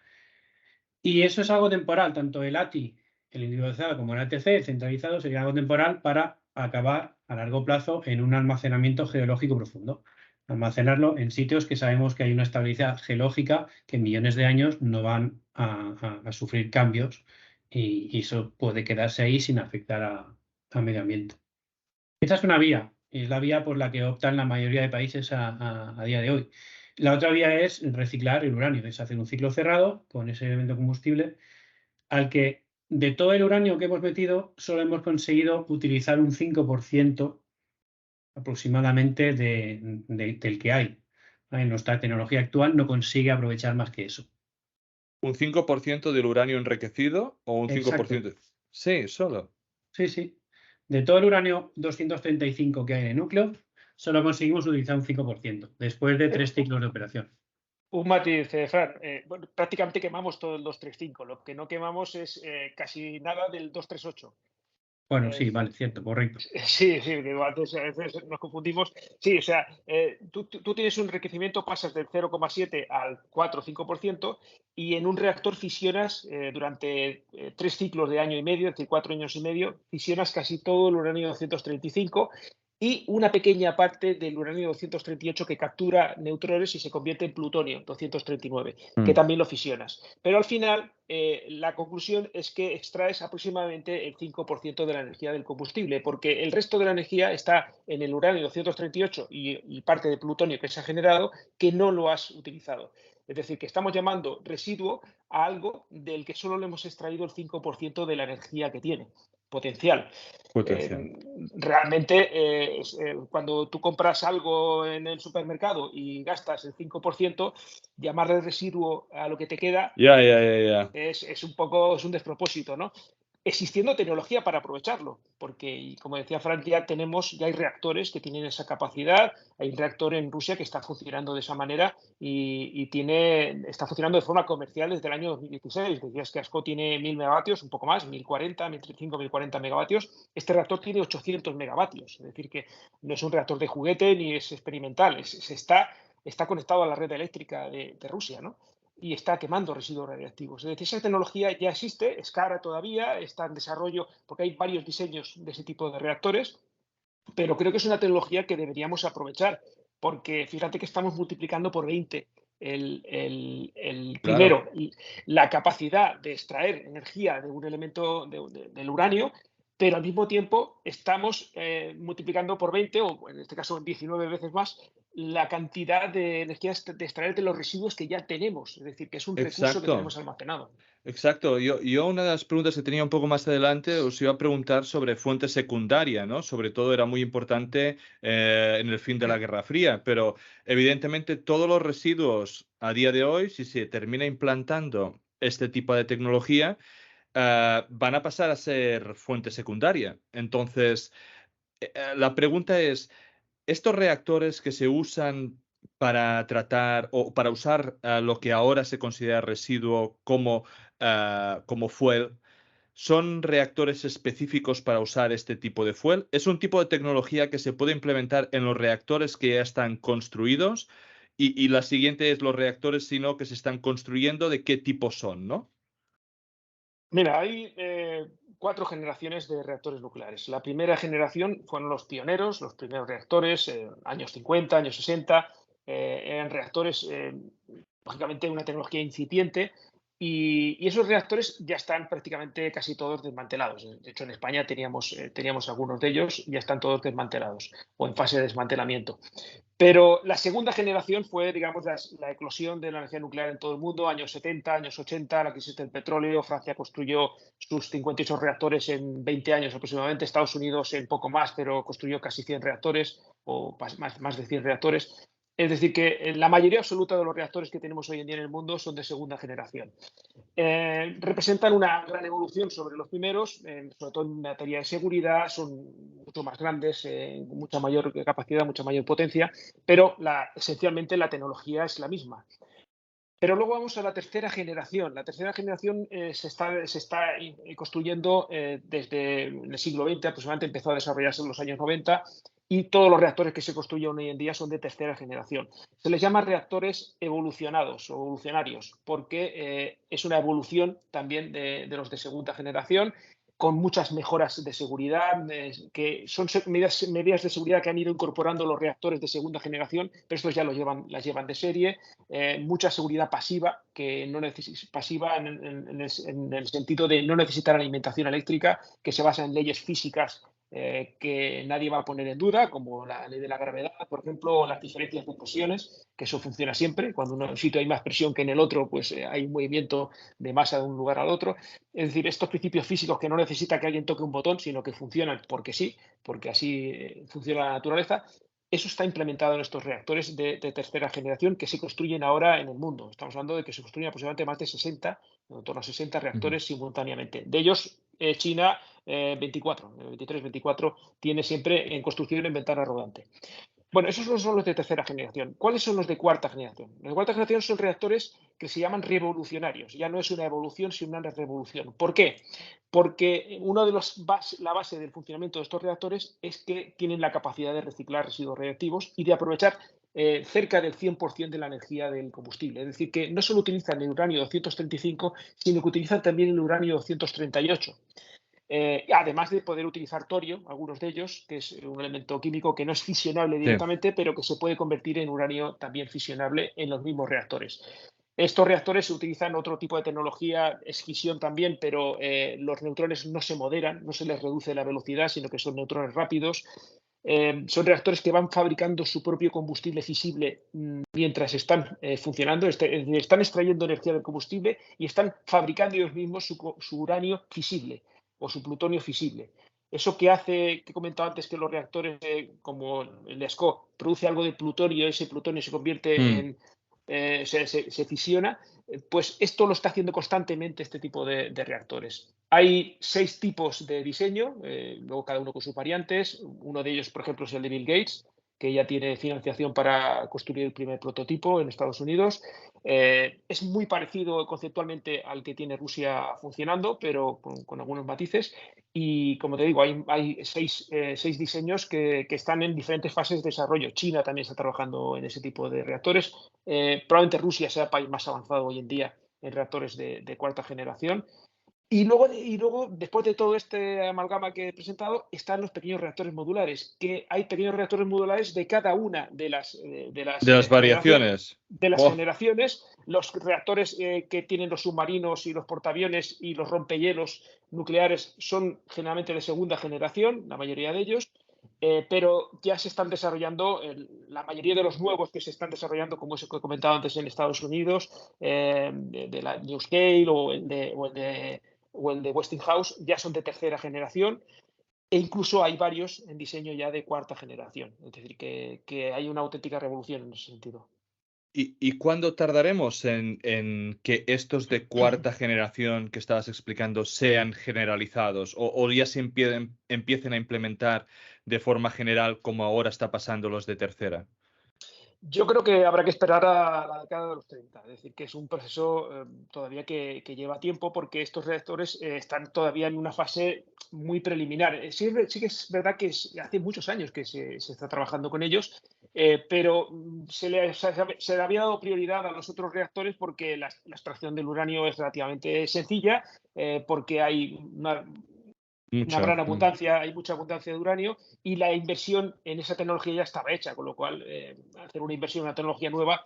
Y eso es algo temporal, tanto el ATI, el individualizado, como el ATC, el centralizado, sería algo temporal para acabar a largo plazo en un almacenamiento geológico profundo. Almacenarlo en sitios que sabemos que hay una estabilidad geológica que en millones de años no van a sufrir cambios y eso puede quedarse ahí sin afectar al medio ambiente. Esa es una vía, y es la vía por la que optan la mayoría de países a día de hoy. La otra vía es reciclar el uranio, es hacer un ciclo cerrado con ese elemento combustible al que de todo el uranio que hemos metido solo hemos conseguido utilizar un 5% aproximadamente del que hay. ¿Vale? Nuestra tecnología actual no consigue aprovechar más que eso. ¿Un 5% del uranio enriquecido o un Exacto. 5%? Sí, solo. Sí, sí. De todo el uranio 235 que hay en el núcleo, solo conseguimos utilizar un 5%, después de 3 ciclos de operación. Un matiz, Fran. Bueno, prácticamente quemamos todo el 235. Lo que no quemamos es casi nada del 238. Bueno, sí, vale, cierto, correcto. Sí, sí, digo, a veces nos confundimos. Sí, o sea, tú tienes un enriquecimiento, pasas del 0,7 al 4 o 5%, y en un reactor fisionas durante 3 ciclos de año y medio, es decir, 4 años y medio, fisionas casi todo el uranio 235 y una pequeña parte del uranio 238 que captura neutrones y se convierte en plutonio 239, que también lo fisionas. Pero al final, la conclusión es que extraes aproximadamente el 5% de la energía del combustible, porque el resto de la energía está en el uranio 238 y parte de plutonio que se ha generado que no lo has utilizado. Es decir, que estamos llamando residuo a algo del que solo le hemos extraído el 5% de la energía que tiene potencial. Realmente, cuando tú compras algo en el supermercado y gastas el 5%, llamarle residuo a lo que te queda es un despropósito, ¿no? Existiendo tecnología para aprovecharlo, porque, como decía Frank, ya hay reactores que tienen esa capacidad. Hay un reactor en Rusia que está funcionando de esa manera y está funcionando de forma comercial desde el año 2016. Decías que ASCO tiene 1000 megavatios, un poco más, 1040, 1035, 1040 megavatios. Este reactor tiene 800 megavatios, es decir, que no es un reactor de juguete ni es experimental, está conectado a la red eléctrica de Rusia, ¿no? Y está quemando residuos radiactivos. Es decir, esa tecnología ya existe, es cara todavía, está en desarrollo porque hay varios diseños de ese tipo de reactores, pero creo que es una tecnología que deberíamos aprovechar, porque fíjate que estamos multiplicando por 20 primero, Claro. la capacidad de extraer energía de un elemento del uranio, pero al mismo tiempo estamos multiplicando por 20 o en este caso 19 veces más la cantidad de energía de extraer de los residuos que ya tenemos, es decir, que es un recurso que Exacto. tenemos almacenado. Exacto. Yo una de las preguntas que tenía un poco más adelante os iba a preguntar sobre fuente secundaria, ¿no? Sobre todo era muy importante en el fin de la Guerra Fría, pero evidentemente todos los residuos a día de hoy, si se termina implantando este tipo de tecnología, van a pasar a ser fuente secundaria. Entonces, la pregunta es, estos reactores que se usan para tratar o para usar lo que ahora se considera residuo como, como fuel, ¿son reactores específicos para usar este tipo de fuel? ¿Es un tipo de tecnología que se puede implementar en los reactores que ya están construidos? Y la siguiente es los reactores, sino que se están construyendo, ¿de qué tipo son, no? Mira, hay 4 generaciones de reactores nucleares. La primera generación fueron los pioneros, los primeros reactores, años 50, años 60. Eran reactores, lógicamente, una tecnología incipiente. Y esos reactores ya están prácticamente casi todos desmantelados. De hecho, en España teníamos algunos de ellos, ya están todos desmantelados o en fase de desmantelamiento. Pero la segunda generación fue, digamos, la eclosión de la energía nuclear en todo el mundo, años 70, años 80, la crisis del petróleo. Francia construyó sus 58 reactores en 20 años aproximadamente, Estados Unidos en poco más, pero construyó casi 100 reactores o más de 100 reactores. Es decir, que la mayoría absoluta de los reactores que tenemos hoy en día en el mundo son de segunda generación. Representan una gran evolución sobre los primeros, sobre todo en materia de seguridad, son mucho más grandes, mucha mayor capacidad, mucha mayor potencia, pero esencialmente la tecnología es la misma. Pero luego vamos a la tercera generación. La tercera generación se está construyendo desde el siglo XX, aproximadamente empezó a desarrollarse en los años 90, y todos los reactores que se construyen hoy en día son de tercera generación. Se les llama reactores evolucionados o evolucionarios, porque es una evolución también de los de segunda generación, con muchas mejoras de seguridad, que son medidas de seguridad que han ido incorporando los reactores de segunda generación, pero estos ya las llevan de serie. Mucha seguridad pasiva, que no pasiva en el sentido de no necesitar alimentación eléctrica, que se basa en leyes físicas que nadie va a poner en duda, como la ley de la gravedad, por ejemplo, o las diferencias de presiones, que eso funciona siempre. Cuando en un sitio hay más presión que en el otro, pues hay un movimiento de masa de un lugar al otro. Es decir, estos principios físicos que no necesita que alguien toque un botón, sino que funcionan porque sí, porque así funciona la naturaleza. Eso está implementado en estos reactores de tercera generación que se construyen ahora en el mundo. Estamos hablando de que se construyen aproximadamente más de 60, en torno a 60 Ujú. reactores simultáneamente. De ellos, China 24, 23, 24 tiene siempre en construcción en ventana rodante. Bueno, esos son los de tercera generación. ¿Cuáles son los de cuarta generación? Los de cuarta generación son reactores que se llaman revolucionarios. Ya no es una evolución, sino una revolución. ¿Por qué? Porque la base del funcionamiento de estos reactores es que tienen la capacidad de reciclar residuos radiactivos y de aprovechar cerca del 100% de la energía del combustible. Es decir, que no solo utilizan el uranio 235, sino que utilizan también el uranio 238. Además de poder utilizar torio, algunos de ellos, que es un elemento químico que no es fisionable Sí. directamente, pero que se puede convertir en uranio también fisionable en los mismos reactores. Estos reactores se utilizan otro tipo de tecnología, es fisión también, pero los neutrones no se moderan, no se les reduce la velocidad, sino que son neutrones rápidos. Son reactores que van fabricando su propio combustible fisible mientras están funcionando, están extrayendo energía del combustible y están fabricando ellos mismos su uranio fisible o su plutonio fisible. Eso que hace, que he comentado antes, que los reactores como el ESCO produce algo de plutonio, ese plutonio se convierte Mm. en, se fisiona, pues esto lo está haciendo constantemente este tipo de reactores. Hay 6 tipos de diseño, luego cada uno con sus variantes. Uno de ellos, por ejemplo, es el de Bill Gates, que ya tiene financiación para construir el primer prototipo en Estados Unidos. Es muy parecido conceptualmente al que tiene Rusia funcionando, pero con algunos matices. Y como te digo, hay 6 diseños que están en diferentes fases de desarrollo. China también está trabajando en ese tipo de reactores. Probablemente Rusia sea el país más avanzado hoy en día en reactores de cuarta generación. Y luego, después de todo este amalgama que he presentado, están los pequeños reactores modulares, que hay pequeños reactores modulares de cada una de las De las variaciones. Oh, generaciones. Los reactores que tienen los submarinos y los portaaviones y los rompehielos nucleares son generalmente de segunda generación, la mayoría de ellos. Pero ya se están desarrollando, la mayoría de los nuevos que se están desarrollando, como eso que he comentado antes en Estados Unidos, de la NuScale o el de Westinghouse, ya son de tercera generación, e incluso hay varios en diseño ya de cuarta generación. Es decir, que hay una auténtica revolución en ese sentido. ¿Y cuándo tardaremos en que estos de cuarta generación que estabas explicando sean generalizados o ya se empiecen a implementar de forma general como ahora está pasando los de tercera? Yo creo que habrá que esperar a la década de los 30, es decir, que es un proceso todavía que lleva tiempo porque estos reactores están todavía en una fase muy preliminar. Sí, sí que es verdad que hace muchos años que se está trabajando con ellos, pero se le había dado prioridad a los otros reactores porque la extracción del uranio es relativamente sencilla, porque hay una Mucha. gran abundancia, hay mucha abundancia de uranio y la inversión en esa tecnología ya estaba hecha, con lo cual hacer una inversión en una tecnología nueva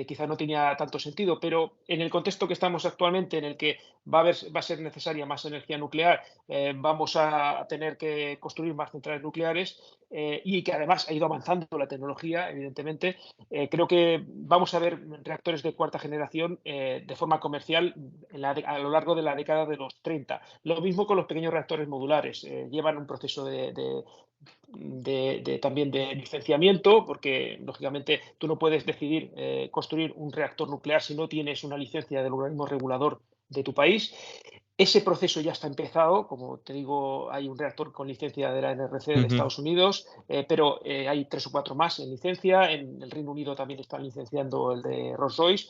quizás no tenía tanto sentido, pero en el contexto que estamos actualmente, en el que va a ser necesaria más energía nuclear, vamos a tener que construir más centrales nucleares y que además ha ido avanzando la tecnología, evidentemente, creo que vamos a ver reactores de cuarta generación de forma comercial a lo largo de la década de los 30. Lo mismo con los pequeños reactores modulares. Llevan un proceso también de licenciamiento, porque lógicamente tú no puedes decidir construir un reactor nuclear si no tienes una licencia del organismo regulador de tu país. Ese proceso ya está empezado, como te digo, hay un reactor con licencia de la NRC de Ujú. Estados Unidos, pero hay 3 o 4 más en licencia. En el Reino Unido también están licenciando el de Rolls-Royce.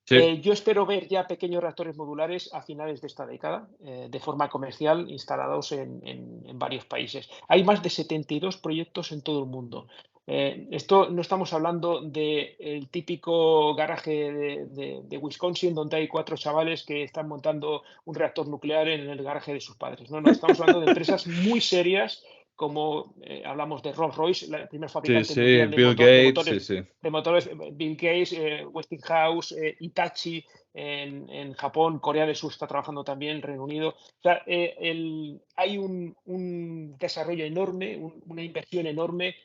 Sí. Yo espero ver ya pequeños reactores modulares a finales de esta década, de forma comercial, instalados en varios países. Hay más de 72 proyectos en todo el mundo. Esto no estamos hablando del típico garaje de Wisconsin, donde hay 4 chavales que están montando un reactor nuclear en el garaje de sus padres. No, estamos hablando de empresas muy serias, como hablamos de Rolls-Royce, el primer Sí, fabricante sí, mundial Bill Gates, sí, sí. de motores, Bill Gates, Westinghouse, Hitachi en Japón, Corea del Sur está trabajando también, Reino Unido. O sea, hay un desarrollo enorme, una inversión enorme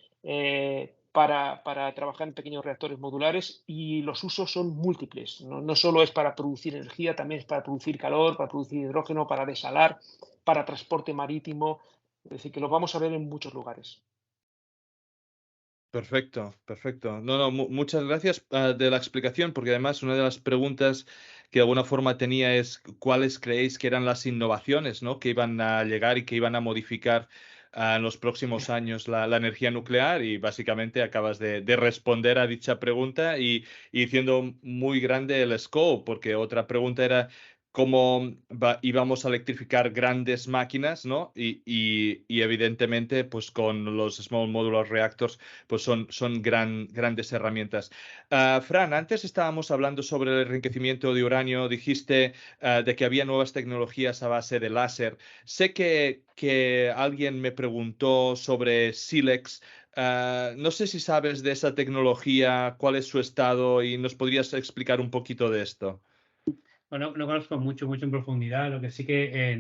para trabajar en pequeños reactores modulares y los usos son múltiples. No solo es para producir energía, también es para producir calor, para producir hidrógeno, para desalar, para transporte marítimo. Es decir, que los vamos a ver en muchos lugares. Perfecto, perfecto. No, muchas gracias de la explicación, porque además una de las preguntas que de alguna forma tenía es cuáles creéis que eran las innovaciones, ¿no? Que iban a llegar y que iban a modificar en los próximos años la energía nuclear y básicamente acabas de responder a dicha pregunta y siendo muy grande el scope, porque otra pregunta era cómo íbamos a electrificar grandes máquinas, ¿no? Y evidentemente, pues con los Small Modular Reactors pues son grandes herramientas. Fran, antes estábamos hablando sobre el enriquecimiento de uranio, dijiste de que había nuevas tecnologías a base de láser. Sé que alguien me preguntó sobre Silex. No sé si sabes de esa tecnología, cuál es su estado y nos podrías explicar un poquito de esto. Bueno, no conozco mucho en profundidad, lo que sí que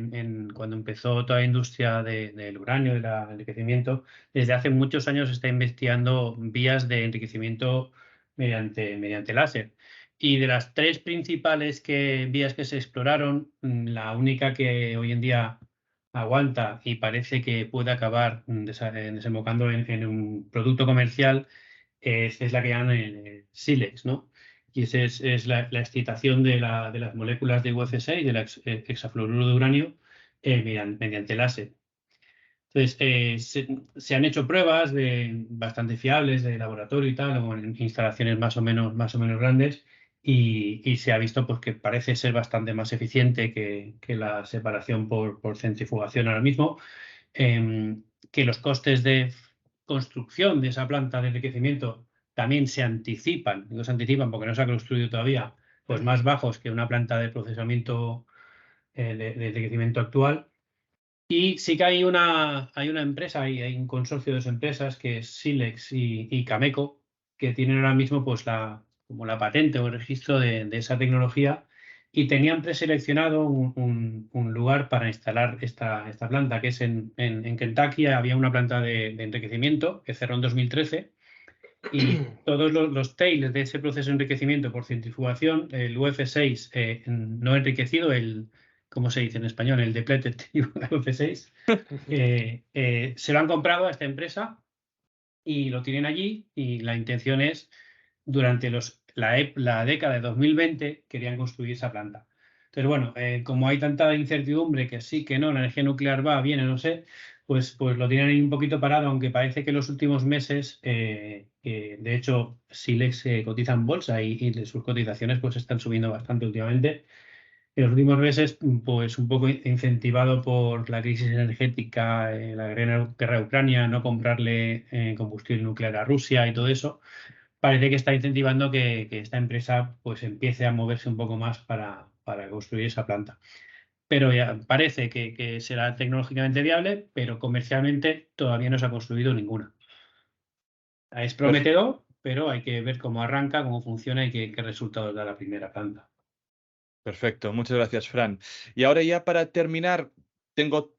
cuando empezó toda la industria del uranio, del enriquecimiento, desde hace muchos años se está investigando vías de enriquecimiento mediante láser. Y de las 3 principales vías que se exploraron, la única que hoy en día aguanta y parece que puede acabar desembocando en un producto comercial es la que llaman el Silex, ¿no? Y esa es la excitación de las moléculas de UFC y del hexafluoruro de uranio mediante láser. Entonces, se han hecho pruebas bastante fiables de laboratorio y tal, o en instalaciones más o menos grandes, y se ha visto pues, que parece ser bastante más eficiente que la separación por centrifugación ahora mismo, que los costes de construcción de esa planta de enriquecimiento también se anticipan, digo se anticipan porque no se ha construido todavía, pues más bajos que una planta de procesamiento de enriquecimiento actual. Y sí que hay una empresa, hay un consorcio de dos empresas, que es Silex y Cameco, que tienen ahora mismo pues como la patente o el registro de esa tecnología, y tenían preseleccionado un lugar para instalar esta planta, que es en Kentucky. Había una planta de enriquecimiento que cerró en 2013, y todos los tails de ese proceso de enriquecimiento por centrifugación, el UF6 no enriquecido, ¿cómo se dice en español? El depleted UF6, se lo han comprado a esta empresa y lo tienen allí, y la intención es, durante la década de 2020, querían construir esa planta. Entonces, bueno, como hay tanta incertidumbre, que sí, que no, la energía nuclear va, viene, no sé, pues lo tienen ahí un poquito parado, aunque parece que en los últimos meses, de hecho, Silex cotiza en bolsa, y sus cotizaciones pues están subiendo bastante últimamente. En los últimos meses, pues un poco incentivado por la crisis energética, la guerra de Ucrania, no comprarle combustible nuclear a Rusia y todo eso, parece que está incentivando que esta empresa pues empiece a moverse un poco más para construir esa planta. Pero ya parece que será tecnológicamente viable, pero comercialmente todavía no se ha construido ninguna. Es Perf- prometedor, pero hay que ver cómo arranca, cómo funciona y qué resultados da la primera planta. Perfecto, muchas gracias, Fran. Y ahora ya para terminar, tengo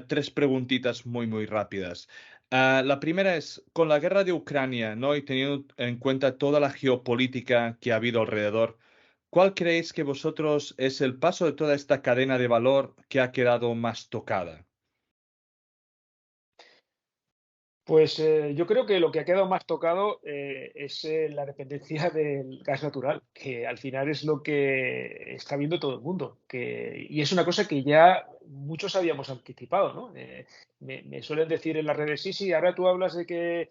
tres preguntitas muy, muy rápidas. La primera es, con la guerra de Ucrania, ¿no? Y teniendo en cuenta toda la geopolítica que ha habido alrededor, ¿cuál creéis que vosotros es el paso de toda esta cadena de valor que ha quedado más tocada? Pues yo creo que lo que ha quedado más tocado es la dependencia del gas natural, que al final es lo que está viendo todo el mundo. Y es una cosa que ya muchos habíamos anticipado, ¿no? Me suelen decir en las redes, sí, sí, ahora tú hablas de que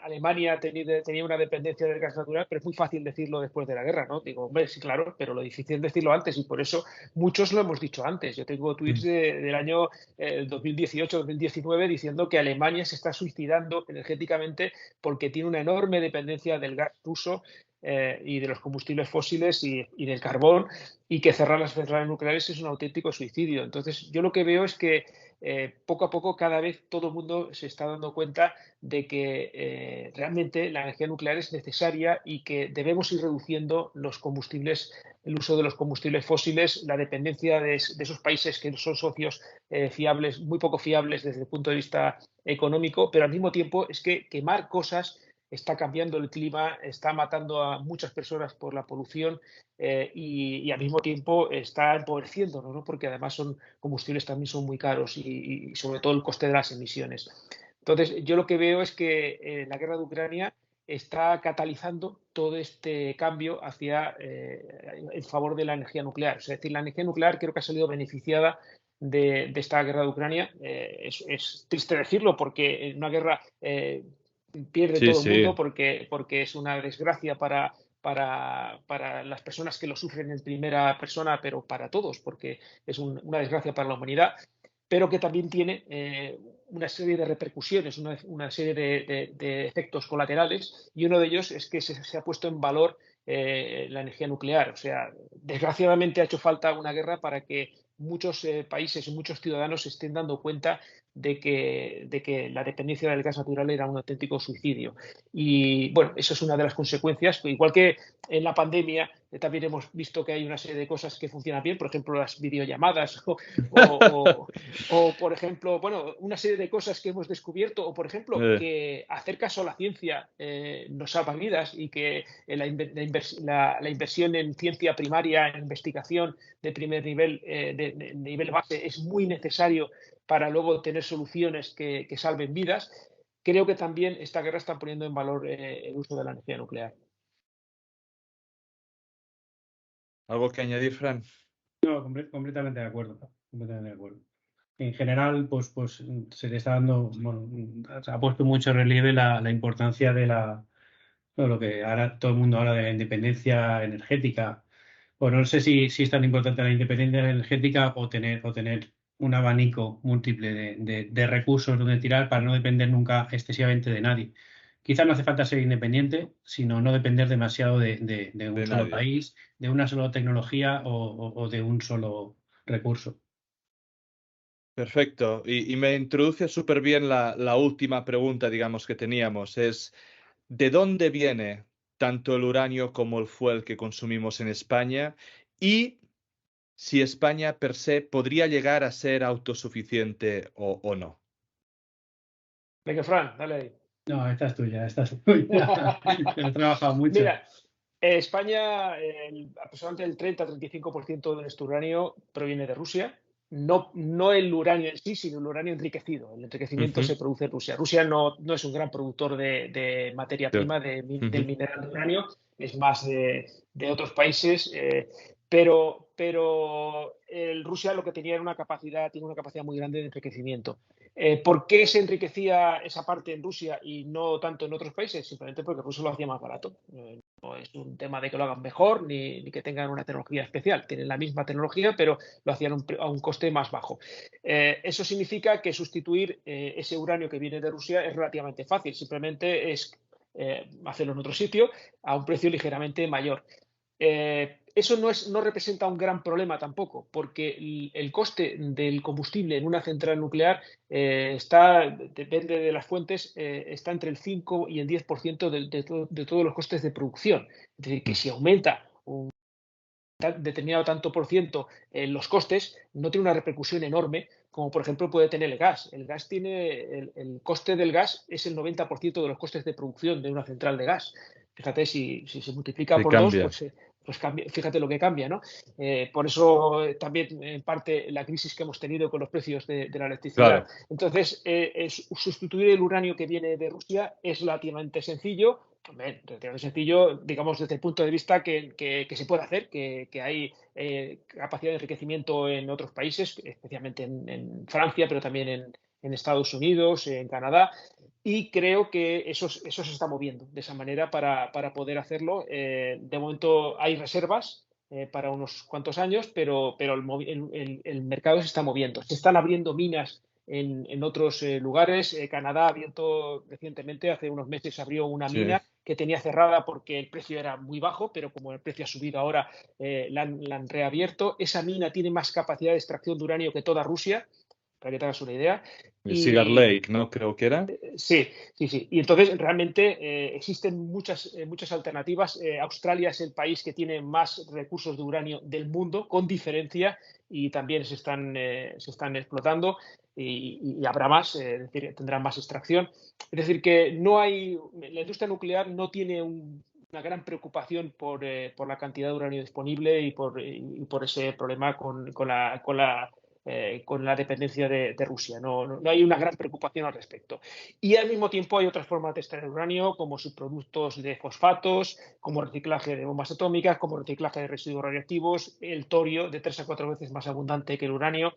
Alemania tenía una dependencia del gas natural, pero es muy fácil decirlo después de la guerra, ¿no? Digo, hombre, sí, claro, pero lo difícil es decirlo antes, y por eso muchos lo hemos dicho antes. Yo tengo tweets Mm. del año 2018-2019 diciendo que Alemania se está suicidando energéticamente porque tiene una enorme dependencia del gas ruso y de los combustibles fósiles y del carbón, y que cerrar las centrales nucleares es un auténtico suicidio. Entonces, yo lo que veo es que poco a poco cada vez todo el mundo se está dando cuenta de que realmente la energía nuclear es necesaria y que debemos ir reduciendo el uso de los combustibles fósiles, la dependencia de esos países que son socios fiables, muy poco fiables desde el punto de vista económico, pero al mismo tiempo es que quemar cosas está cambiando el clima, está matando a muchas personas por la polución y al mismo tiempo está empobreciéndonos, ¿no? Porque además son combustibles también son muy caros y sobre todo el coste de las emisiones. Entonces, yo lo que veo es que la guerra de Ucrania está catalizando todo este cambio hacia en favor de la energía nuclear. Es decir, la energía nuclear creo que ha salido beneficiada de esta guerra de Ucrania. Es triste decirlo porque en una guerra pierde Sí, todo el mundo sí. porque es una desgracia para las personas que lo sufren en primera persona, pero para todos, porque es una desgracia para la humanidad, pero que también tiene una serie de repercusiones, una serie de efectos colaterales, y uno de ellos es que se ha puesto en valor la energía nuclear. O sea, desgraciadamente ha hecho falta una guerra para que muchos países y muchos ciudadanos se estén dando cuenta de que la dependencia del gas natural era un auténtico suicidio. Y bueno, eso es una de las consecuencias, igual que en la pandemia también hemos visto que hay una serie de cosas que funcionan bien, por ejemplo, las videollamadas o, por ejemplo, bueno, una serie de cosas que hemos descubierto, o por ejemplo, Eh, que hacer caso a la ciencia nos salva vidas, y que la inversión en ciencia primaria, en investigación de primer nivel, de nivel base, es muy necesario para luego tener soluciones que salven vidas. Creo que también esta guerra está poniendo en valor el uso de la energía nuclear. ¿Algo que añadir, Fran? No, completamente de acuerdo. Completamente de acuerdo. En general, pues se le está dando, bueno, se ha puesto mucho relieve la importancia bueno, lo que ahora todo el mundo habla de la independencia energética. Bueno, no sé si es tan importante la independencia energética, o tener un abanico múltiple de recursos donde tirar para no depender nunca excesivamente de nadie. quizás no hace falta ser independiente, sino no depender demasiado de un solo nadie. país, de una sola tecnología o de un solo recurso. Perfecto. Y me introduce súper bien la última pregunta, digamos, que teníamos. Es, ¿de dónde viene tanto el uranio como el fuel que consumimos en España? Y si España per se podría llegar a ser autosuficiente o no. Venga, Fran, dale ahí. No, esta es tuya, esta es tuya. He trabajado mucho. Mira, España, aproximadamente el 30-35% de nuestro uranio proviene de Rusia. No, no el uranio en sí, sino el uranio enriquecido. El enriquecimiento Ujú. se produce en Rusia. Rusia no es un gran productor de materia Sí. prima, del Ujú. mineral de uranio, es más de otros países. Pero Rusia lo que tenía era tiene una capacidad muy grande de enriquecimiento. ¿Por qué se enriquecía esa parte en Rusia y no tanto en otros países? Simplemente porque Rusia lo hacía más barato. No es un tema de que lo hagan mejor ni que tengan una tecnología especial. Tienen la misma tecnología, pero lo hacían a un coste más bajo. Eso significa que sustituir ese uranio que viene de Rusia es relativamente fácil. Simplemente es hacerlo en otro sitio a un precio ligeramente mayor. Eso no representa un gran problema tampoco, porque el coste del combustible en una central nuclear depende de las fuentes, está entre el 5 y el 10% de todos los costes de producción. Es decir, que si aumenta un determinado tanto por ciento en los costes, no tiene una repercusión enorme, como por ejemplo puede tener el gas. El coste del gas es el 90% de los costes de producción de una central de gas. Fíjate, si se multiplica Se por dos, cambia. pues fíjate lo que cambia, ¿no? Por eso también, en parte, la crisis que hemos tenido con los precios de la electricidad. Claro. Entonces, sustituir el uranio que viene de Rusia es relativamente sencillo. Relativamente sencillo, digamos, desde el punto de vista que se puede hacer, que hay capacidad de enriquecimiento en otros países, especialmente en Francia, pero también en Estados Unidos, en Canadá, y creo que eso se está moviendo de esa manera para poder hacerlo. De momento hay reservas para unos cuantos años, pero el mercado se está moviendo. Se están abriendo minas en otros lugares. Canadá ha abierto recientemente, hace unos meses, abrió una Sí. mina que tenía cerrada porque el precio era muy bajo, pero como el precio ha subido ahora, la han reabierto. Esa mina tiene más capacidad de extracción de uranio que toda Rusia, para que te hagas una idea. El Cigar Y Lake, ¿no? Creo que era. sí, sí, sí. Y entonces realmente existen muchas alternativas. Australia es el país que tiene más recursos de uranio del mundo, con diferencia, y también se están explotando y habrá más, es decir, tendrán más extracción. Es decir, que la industria nuclear no tiene una gran preocupación por la cantidad de uranio disponible y por ese problema con la dependencia de Rusia. No hay una gran preocupación al respecto. Y al mismo tiempo hay otras formas de extraer uranio, como subproductos de fosfatos, como reciclaje de bombas atómicas, como reciclaje de residuos radioactivos, el torio, de 3 a 4 veces más abundante que el uranio.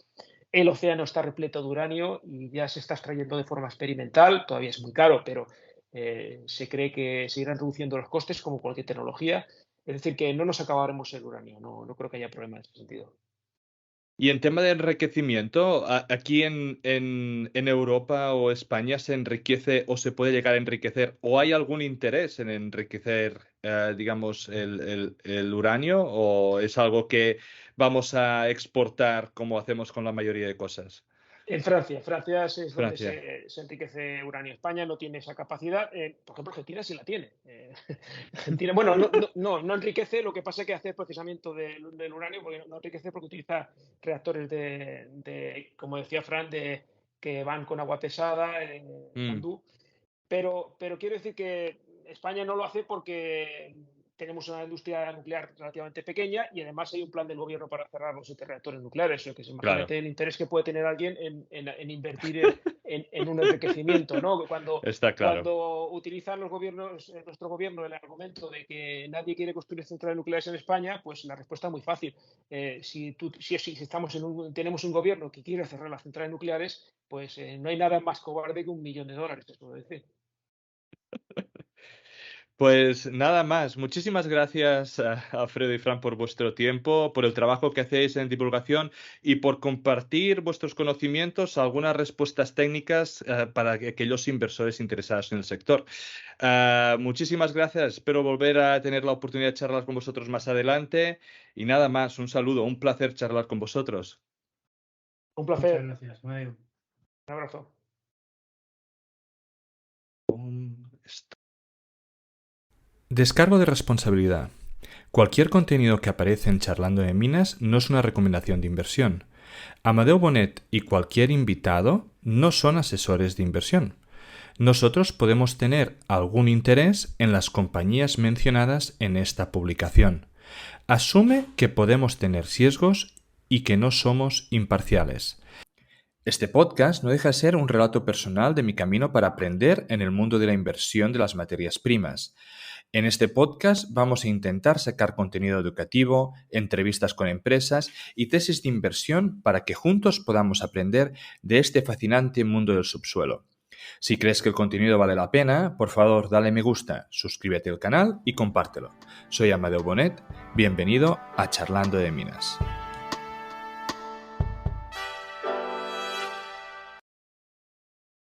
El océano está repleto de uranio y ya se está extrayendo de forma experimental. Todavía es muy caro, pero se cree que se irán reduciendo los costes, como cualquier tecnología. Es decir, que no nos acabaremos el uranio. No creo que haya problema en ese sentido. Y en tema de enriquecimiento, aquí en Europa o España se enriquece o se puede llegar a enriquecer, o hay algún interés en enriquecer, digamos, el uranio, o es algo que vamos a exportar como hacemos con la mayoría de cosas. En Francia. Francia es donde Francia. se enriquece uranio. España no tiene esa capacidad. Por ejemplo, Argentina sí la tiene. Argentina, bueno, no enriquece, lo que pasa es que hace procesamiento del uranio, porque no enriquece porque utiliza reactores como decía Fran, que van con agua pesada, Mm, Candú. Pero quiero decir que España no lo hace porque tenemos una industria nuclear relativamente pequeña y además hay un plan del gobierno para cerrar los 7 reactores nucleares. O que claro, imagínate el interés que puede tener alguien en invertir en un enriquecimiento, ¿no? está claro. Cuando utilizan los gobiernos, nuestro gobierno, el argumento de que nadie quiere construir centrales nucleares en España, pues la respuesta es muy fácil. Si tenemos un gobierno que quiere cerrar las centrales nucleares, pues no hay nada más cobarde que $1 millón, eso es decir. Pues nada más. Muchísimas gracias, Alfredo y Fran, por vuestro tiempo, por el trabajo que hacéis en divulgación y por compartir vuestros conocimientos, algunas respuestas técnicas para aquellos inversores interesados en el sector. Muchísimas gracias. Espero volver a tener la oportunidad de charlar con vosotros más adelante. Y nada más, un saludo, un placer charlar con vosotros. Un Muchas placer. gracias, Amadeu. Un abrazo. Descargo de responsabilidad. Cualquier contenido que aparece en Charlando de Minas no es una recomendación de inversión. Amadeu Bonet y cualquier invitado no son asesores de inversión. Nosotros podemos tener algún interés en las compañías mencionadas en esta publicación. Asume que podemos tener sesgos y que no somos imparciales. Este podcast no deja de ser un relato personal de mi camino para aprender en el mundo de la inversión de las materias primas. En este podcast vamos a intentar sacar contenido educativo, entrevistas con empresas y tesis de inversión para que juntos podamos aprender de este fascinante mundo del subsuelo. Si crees que el contenido vale la pena, por favor dale me gusta, suscríbete al canal y compártelo. Soy Amadeu Bonet, bienvenido a Charlando de Minas.